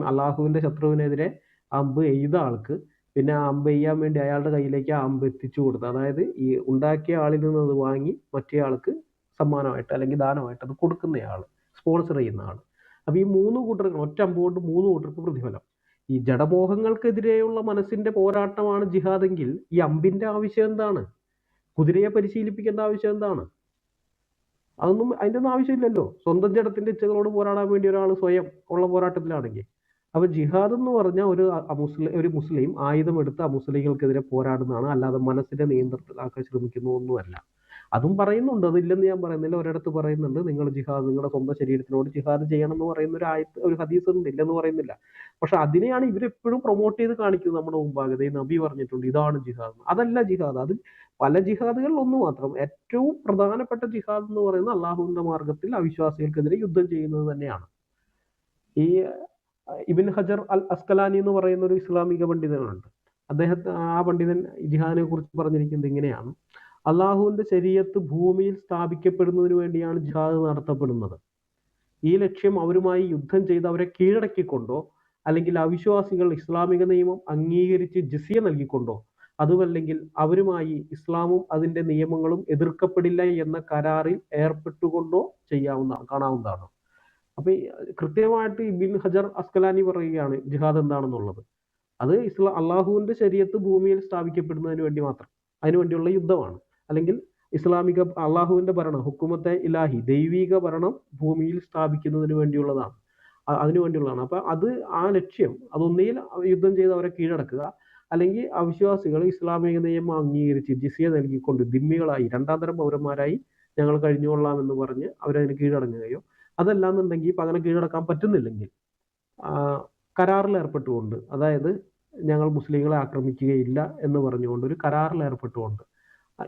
അള്ളാഹുവിന്റെ ശത്രുവിനെതിരെ അമ്പ് എയ്ത ആൾക്ക് പിന്നെ ആ അമ്പ് ചെയ്യാൻ വേണ്ടി അയാളുടെ കയ്യിലേക്ക് ആ അമ്പ് എത്തിച്ചു കൊടുത്തു. അതായത് ഈ ഉണ്ടാക്കിയ ആളിൽ നിന്ന് അത് വാങ്ങി മറ്റേ ആൾക്ക് സമ്മാനമായിട്ട് അല്ലെങ്കിൽ ദാനമായിട്ട് അത് കൊടുക്കുന്നയാൾ, സ്പോൺസർ ചെയ്യുന്ന ആൾ. അപ്പൊ ഈ 3 കൂട്ടർക്ക്, ഒറ്റ അമ്പ് കൊണ്ട് 3 കൂട്ടർക്ക് പ്രതിഫലം. ഈ ജഡമോഹങ്ങൾക്കെതിരെയുള്ള മനസ്സിന്റെ പോരാട്ടമാണ് ജിഹാദെങ്കിൽ ഈ അമ്പിന്റെ ആവശ്യം എന്താണ്? കുതിരയെ പരിശീലിപ്പിക്കേണ്ട ആവശ്യം എന്താണ്? അതിന്റെ ഒന്നും ആവശ്യമില്ലല്ലോ. സ്വന്തം ജഡത്തിന്റെ ഇച്ഛകളോട് പോരാടാൻ വേണ്ടി ഒരാൾ സ്വയം ഉള്ള പോരാട്ടത്തിലാണെങ്കിൽ. അപ്പൊ ജിഹാദ് എന്ന് പറഞ്ഞാൽ ഒരു മുസ്ലിം ആയുധമെടുത്ത് അമുസ്ലിങ്ങൾക്കെതിരെ പോരാടുന്നതാണ്, അല്ലാതെ മനസ്സിന്റെ നിയന്ത്രണത്തിലാക്കാൻ ശ്രമിക്കുന്ന ഒന്നുമല്ല. അതും പറയുന്നുണ്ട്, അതില്ലെന്ന് ഞാൻ പറയുന്നില്ല. ഒരിടത്ത് പറയുന്നുണ്ട്, നിങ്ങൾ ജിഹാദ്, നിങ്ങളുടെ സ്വന്തം ശരീരത്തിനോട് ജിഹാദ് ചെയ്യണം എന്ന് പറയുന്ന ഒരു ഹദീസ് ഉണ്ട്, ഇല്ലെന്ന് പറയുന്നില്ല. പക്ഷെ അതിനെയാണ് ഇവരെപ്പോഴും പ്രൊമോട്ട് ചെയ്ത് കാണിക്കുന്നത് നമ്മുടെ മുമ്പാകെ. നബി പറഞ്ഞിട്ടുണ്ട് ഇതാണ് ജിഹാദ്. അതല്ല ജിഹാദ്, അത് പല ജിഹാദുകളിൽ ഒന്ന് മാത്രം. ഏറ്റവും പ്രധാനപ്പെട്ട ജിഹാദ് എന്ന് പറയുന്നത് അള്ളാഹുവിന്റെ മാർഗത്തിൽ അവിശ്വാസികൾക്കെതിരെ യുദ്ധം ചെയ്യുന്നത് തന്നെയാണ്. ഈ ഇബിൻ ഹജർ അൽ അസ്കലാനി എന്ന് പറയുന്ന ഒരു ഇസ്ലാമിക പണ്ഡിതനുണ്ട്. ആ പണ്ഡിതൻ ജിഹാദിനെ കുറിച്ച് പറഞ്ഞിരിക്കുന്നത് ഇങ്ങനെയാണ്: അള്ളാഹുവിന്റെ ശരീഅത്ത് ഭൂമിയിൽ സ്ഥാപിക്കപ്പെടുന്നതിന് വേണ്ടിയാണ് ജിഹാദ് നടത്തപ്പെടുന്നത്. ഈ ലക്ഷ്യം അവരുമായി യുദ്ധം ചെയ്ത് അവരെ കീഴടക്കിക്കൊണ്ടോ അല്ലെങ്കിൽ അവിശ്വാസികൾ ഇസ്ലാമിക നിയമം അംഗീകരിച്ച് ജിസിയ നൽകിക്കൊണ്ടോ, അതുമല്ലെങ്കിൽ അവരുമായി ഇസ്ലാമും അതിന്റെ നിയമങ്ങളും എതിർക്കപ്പെടില്ല എന്ന കരാറിൽ ഏർപ്പെട്ടുകൊണ്ടോ കാണാവുന്നതാണ്. അപ്പൊ കൃത്യമായിട്ട് ഇബിൻ ഹജർ അസ്കലാനി പറയുകയാണ് ജിഹാദ് എന്താണെന്നുള്ളത്. അത് അള്ളാഹുവിന്റെ ശരീഅത്ത് ഭൂമിയിൽ സ്ഥാപിക്കപ്പെടുന്നതിന് വേണ്ടി മാത്രം, അതിനുവേണ്ടിയുള്ള യുദ്ധമാണ്. അല്ലെങ്കിൽ ഇസ്ലാമിക അള്ളാഹുവിന്റെ ഭരണം, ഹുക്കുമത്തെ ഇലാഹി, ദൈവിക ഭരണം ഭൂമിയിൽ സ്ഥാപിക്കുന്നതിന് വേണ്ടിയുള്ളതാണ്, അതിനു വേണ്ടിയുള്ളതാണ്. അപ്പൊ ആ ലക്ഷ്യം അതൊന്നിയിൽ യുദ്ധം ചെയ്ത് അവരെ കീഴടക്കുക, അല്ലെങ്കിൽ അവിശ്വാസികൾ ഇസ്ലാമിക നിയമം അംഗീകരിച്ച് ജിസിയ നൽകിക്കൊണ്ട് ദിമ്മികളായി, 2ാം തരം പൗരന്മാരായി ഞങ്ങൾ കഴിഞ്ഞുകൊള്ളാം എന്ന് പറഞ്ഞ് അവരതിന് കീഴടങ്ങുകയോ, അതല്ലാന്നുണ്ടെങ്കിൽ ഇപ്പൊ അങ്ങനെ കീഴടക്കാൻ പറ്റുന്നില്ലെങ്കിൽ കരാറിൽ ഏർപ്പെട്ടുകൊണ്ട്, അതായത് ഞങ്ങൾ മുസ്ലിങ്ങളെ ആക്രമിക്കുകയില്ല എന്ന് പറഞ്ഞുകൊണ്ട് ഒരു കരാറിൽ ഏർപ്പെട്ടുകൊണ്ട്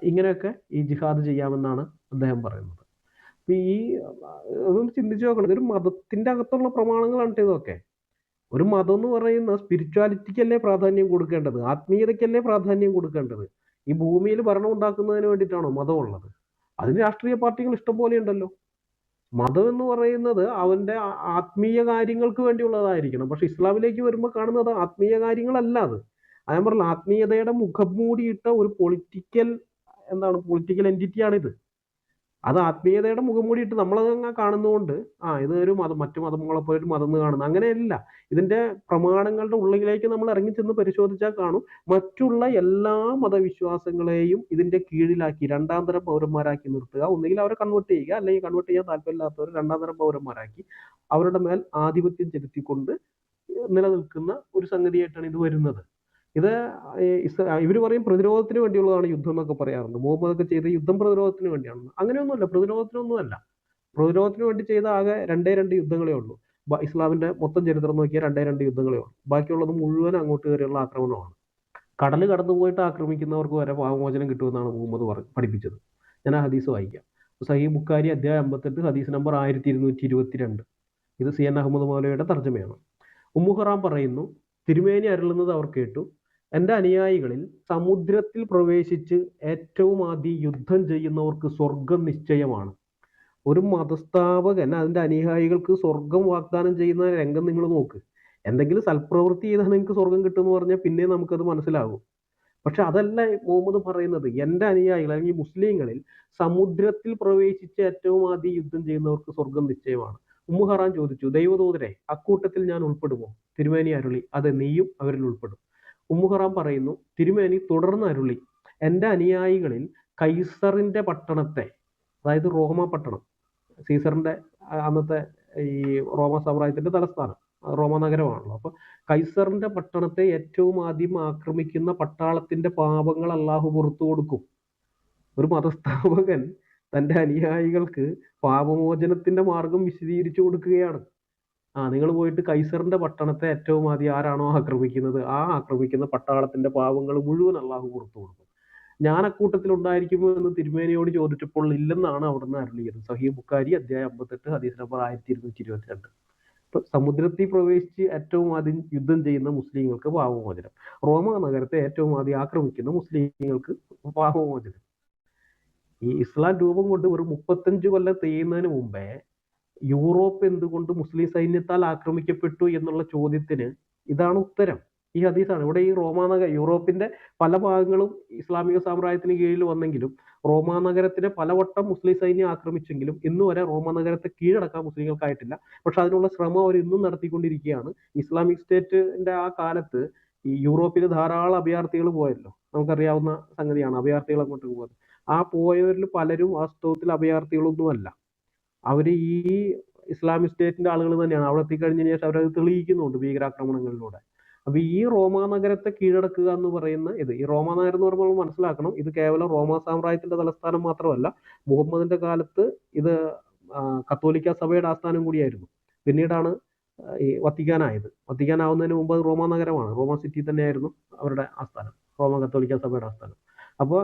ഇങ്ങനെയൊക്കെ ഈ ജിഹാദ് ചെയ്യാമെന്നാണ് അദ്ദേഹം പറയുന്നത്. അപ്പൊ അതൊന്ന് ചിന്തിച്ചു നോക്കണം. ഇതൊരു മതത്തിന്റെ അകത്തുള്ള പ്രമാണങ്ങളാണ് ഇതൊക്കെ. ഒരു മതം എന്ന് പറയുന്ന സ്പിരിച്വാലിറ്റിക്കല്ലേ പ്രാധാന്യം കൊടുക്കേണ്ടത്, ആത്മീയതയ്ക്കല്ലേ പ്രാധാന്യം കൊടുക്കേണ്ടത്. ഈ ഭൂമിയിൽ ഭരണം ഉണ്ടാക്കുന്നതിന് വേണ്ടിയിട്ടാണോ മതം ഉള്ളത്? അതിന് രാഷ്ട്രീയ പാർട്ടികൾ ഇഷ്ടം പോലെ ഉണ്ടല്ലോ. മതം എന്ന് പറയുന്നത് അവന്റെ ആത്മീയ കാര്യങ്ങൾക്ക് വേണ്ടിയുള്ളതായിരിക്കണം. പക്ഷെ ഇസ്ലാമിലേക്ക് വരുമ്പോൾ കാണുന്നത് ആത്മീയ കാര്യങ്ങളല്ല. അത് ഞാൻ പറഞ്ഞ ആത്മീയതയുടെ മുഖം മൂടിയിട്ട ഒരു പൊളിറ്റിക്കൽ എൻറ്റിറ്റിയാണിത്. അത് ആത്മീയതയുടെ മുഖംമൂടിയിട്ട് നമ്മളതങ്ങ് കാണുന്നതുകൊണ്ട് ഇത് ഒരു മതം, മറ്റു മതങ്ങളെ പോലെ ഒരു മതം എന്ന് കാണുന്നത് അങ്ങനെയല്ല. ഇതിന്റെ പ്രമാണങ്ങളുടെ ഉള്ളിലേക്ക് നമ്മൾ ഇറങ്ങി ചെന്ന് പരിശോധിച്ചാൽ കാണും മറ്റുള്ള എല്ലാ മതവിശ്വാസങ്ങളെയും ഇതിന്റെ കീഴിലാക്കി രണ്ടാം തരം പൗരന്മാരാക്കി നിർത്തുക. ഒന്നുകിൽ അവരെ കൺവേർട്ട് ചെയ്യുക, അല്ലെങ്കിൽ കൺവേർട്ട് ചെയ്യാൻ താല്പര്യമില്ലാത്തവർ രണ്ടാം തരം പൗരന്മാരാക്കി അവരുടെ മേൽ ആധിപത്യം ചെലുത്തിക്കൊണ്ട് നിലനിൽക്കുന്ന ഒരു സംഗതിയായിട്ടാണ് ഇത് വരുന്നത്. ഇത് ഇവർ പറയും പ്രതിരോധത്തിന് വേണ്ടിയുള്ളതാണ് യുദ്ധം എന്നൊക്കെ പറയാറുണ്ട്. മുഹമ്മദ് ഒക്കെ ചെയ്ത യുദ്ധം പ്രതിരോധത്തിന് വേണ്ടിയാണ്. അങ്ങനെയൊന്നുമല്ല, പ്രതിരോധത്തിനൊന്നുമല്ല. പ്രതിരോധത്തിന് വേണ്ടി ചെയ്ത ആകെ രണ്ടേ രണ്ട് യുദ്ധങ്ങളേ ഉള്ളൂ. ഇസ്ലാമിന്റെ മൊത്തം ചരിത്രം നോക്കിയാൽ രണ്ടേ രണ്ട് യുദ്ധങ്ങളേ ഉള്ളൂ. ബാക്കിയുള്ളത് മുഴുവൻ അങ്ങോട്ട് കയറിയുള്ള ആക്രമണമാണ്. കടൽ കടന്നു പോയിട്ട് ആക്രമിക്കുന്നവർക്ക് വരെ പാവമോചനം കിട്ടുമെന്നാണ് മുഹമ്മദ് പഠിപ്പിച്ചത്. ഞാൻ ആ ഹദീസ് വായിക്കാം. സഹീഹ് ബുഖാരി അധ്യായം 58 ഹദീസ് നമ്പർ 1222. ഇത് സി എൻ അഹമ്മദ് മൗലവിയുടെ തർജ്ജമയാണ്. ഉമ്മു ഹറാം പറയുന്നു, തിരുമേനി അരുളുന്നത് അവർ കേട്ടു. എൻ്റെ അനുയായികളിൽ സമുദ്രത്തിൽ പ്രവേശിച്ച് ഏറ്റവും ആദ്യം യുദ്ധം ചെയ്യുന്നവർക്ക് സ്വർഗം നിശ്ചയമാണ്. ഒരു മതസ്ഥാപകൻ അതിൻ്റെ അനുയായികൾക്ക് സ്വർഗം വാഗ്ദാനം ചെയ്യുന്ന രംഗം നിങ്ങൾ നോക്ക്. എന്തെങ്കിലും സൽപ്രവൃത്തി ചെയ്താൽ നിങ്ങൾക്ക് സ്വർഗം കിട്ടുമെന്ന് പറഞ്ഞാൽ പിന്നെ നമുക്കത് മനസ്സിലാകും. പക്ഷെ അതല്ല മുഹമ്മദ് പറയുന്നത്. എൻ്റെ അനുയായികൾ അല്ലെങ്കിൽ മുസ്ലിങ്ങളിൽ സമുദ്രത്തിൽ പ്രവേശിച്ച് ഏറ്റവും ആദ്യം യുദ്ധം ചെയ്യുന്നവർക്ക് സ്വർഗം നിശ്ചയമാണ്. ഉമ്മു ഹറാം ചോദിച്ചു, ദൈവദൂതരെ, അക്കൂട്ടത്തിൽ ഞാൻ ഉൾപ്പെടുമോ? തിരുമേനി അരുളി, അതെ, നീയും അവരിൽ ഉൾപ്പെടും. ഉമ്മു ഹറാം പറയുന്നു, തിരുമേനി തുടർന്ന് അരുളി, എൻ്റെ അനുയായികളിൽ കൈസറിന്റെ പട്ടണത്തെ, അതായത് റോമ പട്ടണം, സീസറിന്റെ അന്നത്തെ ഈ റോമ സാമ്രാജ്യത്തിന്റെ തലസ്ഥാനം റോമ നഗരമാണല്ലോ. അപ്പൊ കൈസറിന്റെ പട്ടണത്തെ ഏറ്റവും ആദ്യം ആക്രമിക്കുന്ന പട്ടാളത്തിന്റെ പാപങ്ങൾ അള്ളാഹു പുറത്തു കൊടുക്കും. ഒരു മതസ്ഥാപകൻ തന്റെ അനുയായികൾക്ക് പാപമോചനത്തിന്റെ മാർഗം വിശദീകരിച്ചു കൊടുക്കുകയാണ്. നിങ്ങൾ പോയിട്ട് കൈസറിന്റെ പട്ടണത്തെ ഏറ്റവും ആദ്യം ആരാണോ ആക്രമിക്കുന്നത് ആക്രമിക്കുന്ന പട്ടാളത്തിന്റെ പാവങ്ങൾ മുഴുവൻ അള്ളാഹു പുറത്തു കൊടുക്കും. ഞാൻ അക്കൂട്ടത്തിൽ ഉണ്ടായിരിക്കുമോ എന്ന് തിരുമേനിയോട് ചോദിച്ചപ്പോൾ ഇല്ലെന്നാണ് അവിടുന്ന് അരുളിയത്. സഹീഹ് ബുഖാരി അധ്യായം 58 ഹദീസ് നമ്പർ 1222. ഇപ്പൊ സമുദ്രത്തിൽ പ്രവേശിച്ച് ഏറ്റവും ആദ്യം യുദ്ധം ചെയ്യുന്ന മുസ്ലിങ്ങൾക്ക് പാപമോചനം, റോമ നഗരത്തെ ഏറ്റവും ആദ്യം ആക്രമിക്കുന്ന മുസ്ലിങ്ങൾക്ക് പാപമോചനം. ഈ ഇസ്ലാം രൂപം കൊണ്ട് ഒരു 35 കൊല്ലം തികയുന്നതിന് മുമ്പേ യൂറോപ്പ് എന്തുകൊണ്ട് മുസ്ലിം സൈന്യത്താൽ ആക്രമിക്കപ്പെട്ടു എന്നുള്ള ചോദ്യത്തിന് ഇതാണ് ഉത്തരം. ഈ ഹദീസാണ്. ഇവിടെ ഈ യൂറോപ്പിന്റെ പല ഭാഗങ്ങളും ഇസ്ലാമിക സാമ്രാജ്യത്തിന് കീഴിൽ വന്നെങ്കിലും റോമാ നഗരത്തിനെ പലവട്ടം മുസ്ലിം സൈന്യം ആക്രമിച്ചെങ്കിലും ഇന്ന് വരെ റോമാ നഗരത്തെ കീഴടക്കാൻ മുസ്ലിങ്ങൾക്കായിട്ടില്ല. പക്ഷെ അതിനുള്ള ശ്രമം അവർ ഇന്നും നടത്തിക്കൊണ്ടിരിക്കുകയാണ്. ഇസ്ലാമിക് സ്റ്റേറ്റിന്റെ ആ കാലത്ത് ഈ യൂറോപ്പിൽ ധാരാളം അഭയാർത്ഥികൾ പോയല്ലോ, നമുക്കറിയാവുന്ന സംഗതിയാണ്. അഭയാർത്ഥികൾ അങ്ങോട്ട് പോകുന്നത്. ആ പോയവരിൽ പലരും വാസ്തവത്തിൽ അഭയാർത്ഥികളൊന്നുമല്ല. അവര് ഈ ഇസ്ലാമിക് സ്റ്റേറ്റിന്റെ ആളുകൾ തന്നെയാണ്. അവിടെ എത്തിക്കഴിഞ്ഞതിന് ശേഷം അവരത് തെളിയിക്കുന്നുണ്ട് ഭീകരാക്രമണങ്ങളിലൂടെ. അപ്പൊ ഈ റോമാ നഗരത്തെ കീഴടക്കുക എന്ന് പറയുന്ന ഈ റോമാ നഗരം എന്ന് പറയുമ്പോൾ മനസ്സിലാക്കണം, ഇത് കേവലം റോമാ സാമ്രാജ്യത്തിന്റെ തലസ്ഥാനം മാത്രമല്ല, മുഹമ്മദിന്റെ കാലത്ത് ഇത് കത്തോലിക്ക സഭയുടെ ആസ്ഥാനം കൂടിയായിരുന്നു. പിന്നീടാണ് ഈ വത്തിക്കാനായത്. വത്തിക്കാൻ ആവുന്നതിന് മുമ്പ് അത് റോമാ നഗരമാണ്. റോമാ സിറ്റി തന്നെയായിരുന്നു അവരുടെ ആസ്ഥാനം, റോമൻ കത്തോലിക്ക സഭയുടെ ആസ്ഥാനം. അപ്പോൾ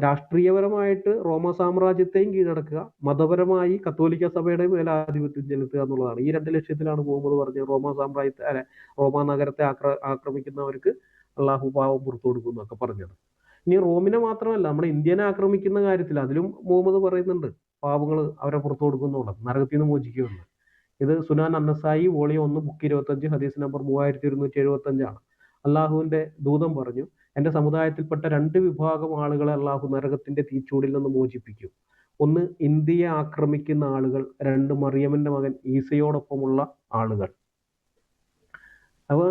രാഷ്ട്രീയപരമായിട്ട് റോമ സാമ്രാജ്യത്തെയും കീഴടക്കുക, മതപരമായി കത്തോലിക്ക സഭയുടെ മേലാധിപത്യം ചെലുത്തുക എന്നുള്ളതാണ്. ഈ രണ്ട് ലക്ഷ്യത്തിലാണ് മുഹമ്മദ് പറഞ്ഞത് റോമ നഗരത്തെ ആക്രമിക്കുന്നവർക്ക് അള്ളാഹു പാവം പുറത്തു കൊടുക്കും എന്നൊക്കെ പറഞ്ഞത്. ഇനി റോമിനെ മാത്രമല്ല, നമ്മുടെ ഇന്ത്യനെ ആക്രമിക്കുന്ന കാര്യത്തിൽ അതിലും മുഹമ്മദ് പറയുന്നുണ്ട് പാവങ്ങൾ അവരെ പുറത്തു കൊടുക്കുന്നുള്ളത്, നരകത്തിൽ നിന്ന് മോചിക്കുമെന്ന്. ഇത് സുനാൻ അന്നസായി വോളിയം 1 ബുക്ക് 25 ഹദീസ് നമ്പർ 3175 അള്ളാഹുവിന്റെ ദൂതൻ പറഞ്ഞു, എൻ്റെ സമുദായത്തിൽപ്പെട്ട 2 വിഭാഗം ആളുകളെ അള്ളാഹു നരകത്തിന്റെ തീച്ചൂടിൽ നിന്ന് മോചിപ്പിക്കും. ഒന്ന് ഇന്ത്യയെ ആക്രമിക്കുന്ന ആളുകൾ, 2 മറിയമിന്റെ മകൻ ഈസയോടൊപ്പമുള്ള ആളുകൾ. അപ്പൊ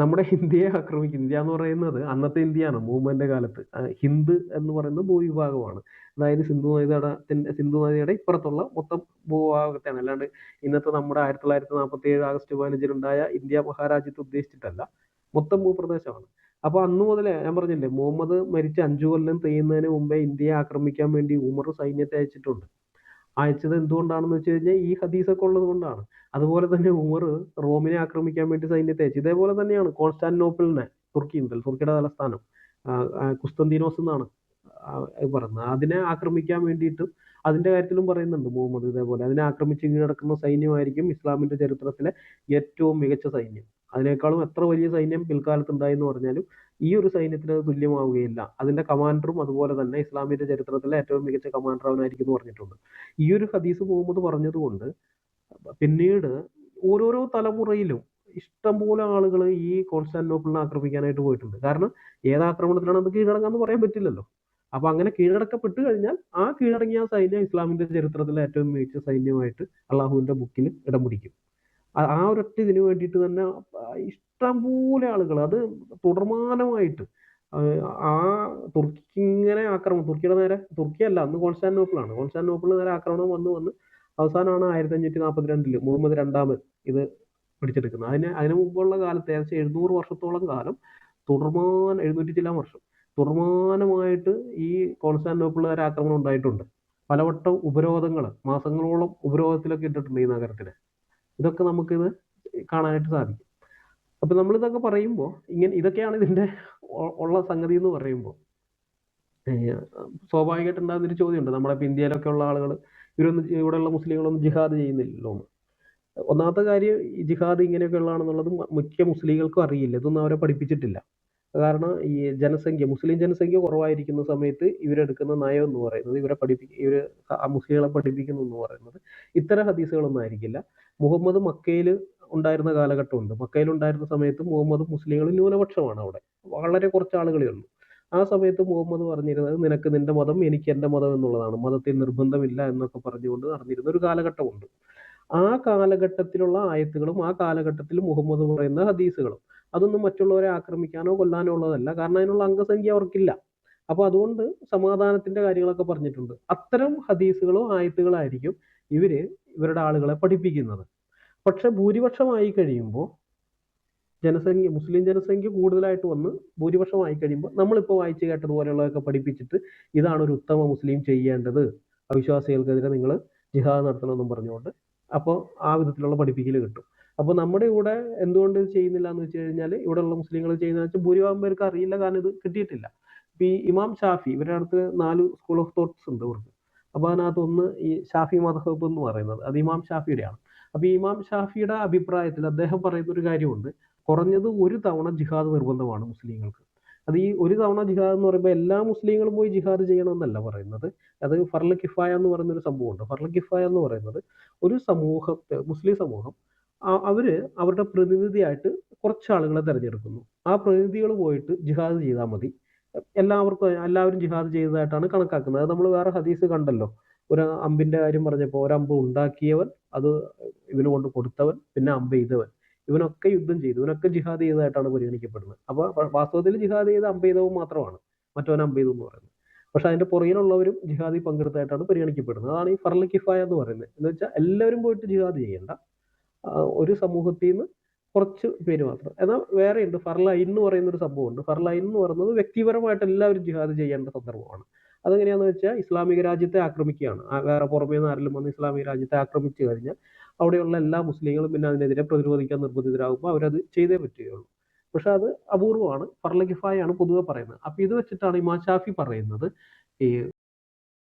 നമ്മുടെ ഇന്ത്യയെ ആക്രമിക്കും. ഇന്ത്യ എന്ന് പറയുന്നത് അന്നത്തെ ഇന്ത്യയാണ്. മുഹമ്മദിന്റെ കാലത്ത് ഹിന്ദ് എന്ന് പറയുന്ന ഭൂവിഭാഗമാണ്. അതായത് സിന്ധു നദിയുടെ ഇപ്പുറത്തുള്ള മൊത്തം ഭൂഭാഗത്തെയാണ്. അല്ലാണ്ട് ഇന്നത്തെ നമ്മുടെ 1947 ആഗസ്റ്റ് 15 ഇന്ത്യ മഹാരാജ്യത്തെ ഉദ്ദേശിച്ചിട്ടല്ല, മൊത്തം ഭൂപ്രദേശമാണ്. അപ്പൊ അന്ന് മുതലേ ഞാൻ പറഞ്ഞില്ലേ, മുഹമ്മദ് മരിച്ച് 5 കൊല്ലം തികയുന്നതിന് മുമ്പേ ഇന്ത്യയെ ആക്രമിക്കാൻ വേണ്ടി ഉമർ സൈന്യത്തെ അയച്ചിട്ടുണ്ട്. അയച്ചത് എന്തുകൊണ്ടാണെന്ന് വെച്ച് കഴിഞ്ഞാൽ ഈ ഹദീസൊക്കെ ഉള്ളത് കൊണ്ടാണ്. അതുപോലെ തന്നെ ഉമർ റോമിനെ ആക്രമിക്കാൻ വേണ്ടി സൈന്യത്തെ അയച്ചു. ഇതേപോലെ തന്നെയാണ് കോൺസ്റ്റാന്റിനോപ്പിളിനെ, തുർക്കിയുടെ തലസ്ഥാനം കുസ്തന്തീനോസ് എന്നാണ് പറയുന്നത്. അതിനെ ആക്രമിക്കാൻ വേണ്ടിയിട്ടും അതിന്റെ കാര്യത്തിലും പറയുന്നുണ്ട് മുഹമ്മദ് ഇതേപോലെ. അതിനെ ആക്രമിച്ച് കീഴടക്കുന്ന സൈന്യമായിരിക്കും ഇസ്ലാമിന്റെ ചരിത്രത്തിലെ ഏറ്റവും മികച്ച സൈന്യം. അതിനേക്കാളും എത്ര വലിയ സൈന്യം പിൽക്കാലത്ത് ഉണ്ടായെന്ന് പറഞ്ഞാലും ഈ ഒരു സൈന്യത്തിന് അത് തുല്യമാവുകയില്ല. അതിന്റെ കമാൻഡറും അതുപോലെ തന്നെ ഇസ്ലാമിന്റെ ചരിത്രത്തിലെ ഏറ്റവും മികച്ച കമാൻഡർ അവനായിരിക്കും എന്ന് പറഞ്ഞിട്ടുണ്ട്. ഈ ഒരു ഹദീസ് മുഹമ്മദ് പറഞ്ഞതുകൊണ്ട് പിന്നീട് ഓരോരോ തലമുറയിലും ഇഷ്ടംപോലെ ആളുകൾ ഈ കോൺസ്റ്റാന്റിനോപ്പിളിനെ ആക്രമിക്കാനായിട്ട് പോയിട്ടുണ്ട്. കാരണം ഏതാക്രമണത്തിലാണ് അത് കീഴടങ്ങാന്ന് പറയാൻ പറ്റില്ലല്ലോ. അപ്പോൾ അങ്ങനെ കീഴടക്കപ്പെട്ട് കഴിഞ്ഞാൽ ആ കീഴടങ്ങിയ സൈന്യം ഇസ്ലാമിന്റെ ചരിത്രത്തിലെ ഏറ്റവും മികച്ച സൈന്യമായിട്ട് അള്ളാഹുവിന്റെ ബുക്കിൽ ഇടം പിടിക്കും. ആ ഒരൊറ്റ ഇതിന് വേണ്ടിയിട്ട് തന്നെ ഇഷ്ടം പോലെ ആളുകൾ അത് തുടർമാനമായിട്ട് ആ തുർക്കി ഇങ്ങനെ ആക്രമണം, തുർക്കിയുടെ നേരെ, തുർക്കിയല്ല അന്ന് കോൺസ്റ്റാന്റിനോപ്പിളാണ്, കോൺസ്റ്റാന്റിനോപ്പിളിന് നേരെ ആക്രമണം വന്ന് അവസാനമാണ് 1542 മുഹമ്മദ് രണ്ടാമൻ ഇത് പിടിച്ചെടുക്കുന്നത്. അതിന് മുമ്പുള്ള കാലത്ത് ഏകദേശം 700 വർഷത്തോളം കാലം തുടർമാനം, 700 ചില്ലാൻ വർഷം തുടർമാനമായിട്ട് ഈ കോൺസ്റ്റാന്റിനോപ്പിളുകാരെ ആക്രമണം ഉണ്ടായിട്ടുണ്ട്. പലവട്ടം ഉപരോധങ്ങൾ, മാസങ്ങളോളം ഉപരോധത്തിലൊക്കെ ഇട്ടിട്ടുണ്ട് ഈ നഗരത്തിനെ. ഇതൊക്കെ നമുക്കിത് കാണാനായിട്ട് സാധിക്കും. അപ്പൊ നമ്മളിതൊക്കെ പറയുമ്പോൾ ഇതൊക്കെയാണ് ഇതിന്റെ ഉള്ള സംഗതി എന്ന് പറയുമ്പോൾ സ്വാഭാവികമായിട്ട് ഉണ്ടാകുന്നൊരു ചോദ്യമുണ്ട്, നമ്മുടെ ഇന്ത്യയിലൊക്കെ ഉള്ള ആളുകൾ ഇവിടെയുള്ള മുസ്ലിങ്ങളൊന്നും ജിഹാദ് ചെയ്യുന്നില്ലല്ലോ എന്ന്. ഒന്നാമത്തെ കാര്യം, ഈ ജിഹാദ് ഇങ്ങനെയൊക്കെ ഉള്ളതാണെന്നുള്ളത് മിക്ക മുസ്ലിങ്ങൾക്കും അറിയില്ല, ഇതൊന്നും അവരെ പഠിപ്പിച്ചിട്ടില്ല. കാരണം ഈ മുസ്ലിം ജനസംഖ്യ കുറവായിരിക്കുന്ന സമയത്ത് ഇവരെടുക്കുന്ന നയം എന്ന് പറയുന്നത്, ഇവര് മുസ്ലിങ്ങളെ പഠിപ്പിക്കുന്നു എന്ന് പറയുന്നത് ഇത്തരം ഹദീസുകളൊന്നും ആയിരിക്കില്ല. മുഹമ്മദ് മക്കയിൽ ഉണ്ടായിരുന്ന കാലഘട്ടമുണ്ട്. മക്കയിൽ ഉണ്ടായിരുന്ന സമയത്ത് മുഹമ്മദ് മുസ്ലിങ്ങൾ ന്യൂനപക്ഷമാണ്, അവിടെ വളരെ കുറച്ച് ആളുകളേ ഉള്ളൂ. ആ സമയത്ത് മുഹമ്മദ് പറഞ്ഞിരുന്നത് നിനക്ക് നിന്റെ മതം, എനിക്ക് എൻ്റെ മതം എന്നുള്ളതാണ്, മതത്തിൽ നിർബന്ധമില്ല എന്നൊക്കെ പറഞ്ഞുകൊണ്ട് നടന്നിരുന്ന ഒരു കാലഘട്ടമുണ്ട്. ആ കാലഘട്ടത്തിലുള്ള ആയത്തുകളും ആ കാലഘട്ടത്തിൽ മുഹമ്മദ് പറയുന്ന ഹദീസുകളും അതൊന്നും മറ്റുള്ളവരെ ആക്രമിക്കാനോ കൊല്ലാനോ ഉള്ളതല്ല, കാരണം അതിനുള്ള അംഗസംഖ്യ അവർക്കില്ല. അപ്പൊ അതുകൊണ്ട് സമാധാനത്തിന്റെ കാര്യങ്ങളൊക്കെ പറഞ്ഞിട്ടുണ്ട്. അത്തരം ഹദീസുകളോ ആയത്തുകളായിരിക്കും ഇവരുടെ ആളുകളെ പഠിപ്പിക്കുന്നത്. പക്ഷെ ഭൂരിപക്ഷമായി കഴിയുമ്പോൾ മുസ്ലിം ജനസംഖ്യ കൂടുതലായിട്ട് വന്ന് ഭൂരിപക്ഷമായി കഴിയുമ്പോൾ നമ്മളിപ്പോൾ വായിച്ചു കേട്ടതുപോലെയുള്ളതൊക്കെ പഠിപ്പിച്ചിട്ട് ഇതാണ് ഒരു ഉത്തമ മുസ്ലിം ചെയ്യേണ്ടത്, അവിശ്വാസികൾക്കെതിരെ നിങ്ങൾ ജിഹാദ് നടത്തണമെന്നും പറഞ്ഞുകൊണ്ട് അപ്പോൾ ആ വിധത്തിലുള്ള പഠിപ്പിക്കൽ കിട്ടും. അപ്പോൾ നമ്മുടെ ഇവിടെ എന്തുകൊണ്ട് ഇത് ചെയ്യുന്നില്ല എന്ന് വെച്ച് കഴിഞ്ഞാൽ, ഇവിടെയുള്ള മുസ്ലിങ്ങൾ ചെയ്യുന്നതെന്ന് വെച്ചാൽ ഭൂരിഭാഗം പേർക്ക് അറിയില്ല, കാരണം ഇത് കിട്ടിയിട്ടില്ല. ഈ ഇമാം ഷാഫി, ഇവരുടെ അടുത്ത് 4 സ്കൂൾ ഓഫ് തോട്ട്സ് ഉണ്ട് ഇവർക്ക്. അപ്പോൾ അതിനകത്ത് ഒന്ന് ഈ ഷാഫി മദ്ഹബ് എന്ന് പറയുന്നത്, അത് ഇമാം ഷാഫിയുടെയാണ്. അപ്പോൾ ഇമാം ഷാഫിയുടെ അഭിപ്രായത്തിൽ അദ്ദേഹം പറയുന്ന ഒരു കാര്യമുണ്ട്, കുറഞ്ഞത് ഒരു തവണ ജിഹാദ് നിർബന്ധമാണ് മുസ്ലിങ്ങൾക്ക്. അത് ഈ ഒരു തവണ ജിഹാദ് എന്ന് പറയുമ്പോൾ എല്ലാ മുസ്ലിങ്ങളും പോയി ജിഹാദ് ചെയ്യണമെന്നല്ല പറയുന്നത്. അത് ഫർള് കിഫായ എന്ന് പറയുന്നൊരു സംഭവമുണ്ട്. ഫർള് കിഫായ എന്ന് പറയുന്നത് ഒരു സമൂഹത്തെ, മുസ്ലിം സമൂഹം അവര് അവരുടെ പ്രതിനിധിയായിട്ട് കുറച്ച് ആളുകളെ തിരഞ്ഞെടുക്കുന്നു. ആ പ്രതിനിധികൾ പോയിട്ട് ജിഹാദ് ചെയ്താൽ മതി, എല്ലാവരും ജിഹാദ് ചെയ്തതായിട്ടാണ് കണക്കാക്കുന്നത്. അത് നമ്മൾ വേറെ ഹദീസ് കണ്ടല്ലോ, ഒരു അമ്പിന്റെ കാര്യം പറഞ്ഞപ്പോൾ ഒരമ്പ് ഉണ്ടാക്കിയവൻ, അത് ഇവന് കൊണ്ട് കൊടുത്തവൻ, പിന്നെ അമ്പ് ചെയ്തവൻ, ഇവനൊക്കെ യുദ്ധം ചെയ്തു, ഇവനൊക്കെ ജിഹാദ് ചെയ്തതായിട്ടാണ് പരിഗണിക്കപ്പെടുന്നത്. അപ്പൊ വാസ്തവത്തിൽ ജിഹാദ് ചെയ്ത അമ്പ് ചെയ്തവൻ മാത്രമാണ് മറ്റവൻ അമ്പ് ചെയ്തു എന്ന് പറയുന്നത്. പക്ഷെ അതിന്റെ പുറകിലുള്ളവരും ജിഹാദി പങ്കെടുത്തതായിട്ടാണ് പരിഗണിക്കപ്പെടുന്നത്. അതാണ് ഈ ഫർള് കിഫായ എന്ന് പറയുന്നത്. എന്ന് വെച്ചാൽ എല്ലാവരും പോയിട്ട് ജിഹാദ് ചെയ്യേണ്ട, ഒരു സമൂഹത്തിൽ നിന്ന് കുറച്ച് പേര് മാത്രം. എന്നാൽ വേറെയുണ്ട് ഫർള് ഐൻ എന്ന് പറയുന്ന ഒരു സംഭവമുണ്ട്. ഫർള് ഐൻ എന്ന് പറയുന്നത് വ്യക്തിപരമായിട്ട് എല്ലാവരും ജിഹാദ് ചെയ്യേണ്ട സന്ദർഭമാണ്. അതെങ്ങനെയാണെന്ന് വെച്ചാൽ, ഇസ്ലാമിക രാജ്യത്തെ ആക്രമിക്കുകയാണ്, വേറെ പുറമേ നിന്ന് ആരെങ്കിലും വന്ന് ഇസ്ലാമിക രാജ്യത്തെ ആക്രമിച്ചു കഴിഞ്ഞാൽ അവിടെയുള്ള എല്ലാ മുസ്ലിങ്ങളും പിന്നെ അതിനെതിരെ പ്രതിരോധിക്കാൻ നിർബന്ധിതരാകുമ്പോൾ അവരത് ചെയ്തേ പറ്റുകയുള്ളൂ. പക്ഷെ അത് അപൂർവമാണ്, ഫർള് കിഫായാണ് പൊതുവെ പറയുന്നത്. അപ്പൊ ഇത് വെച്ചിട്ടാണ് ഇമാം ഷാഫി പറയുന്നത്, ഈ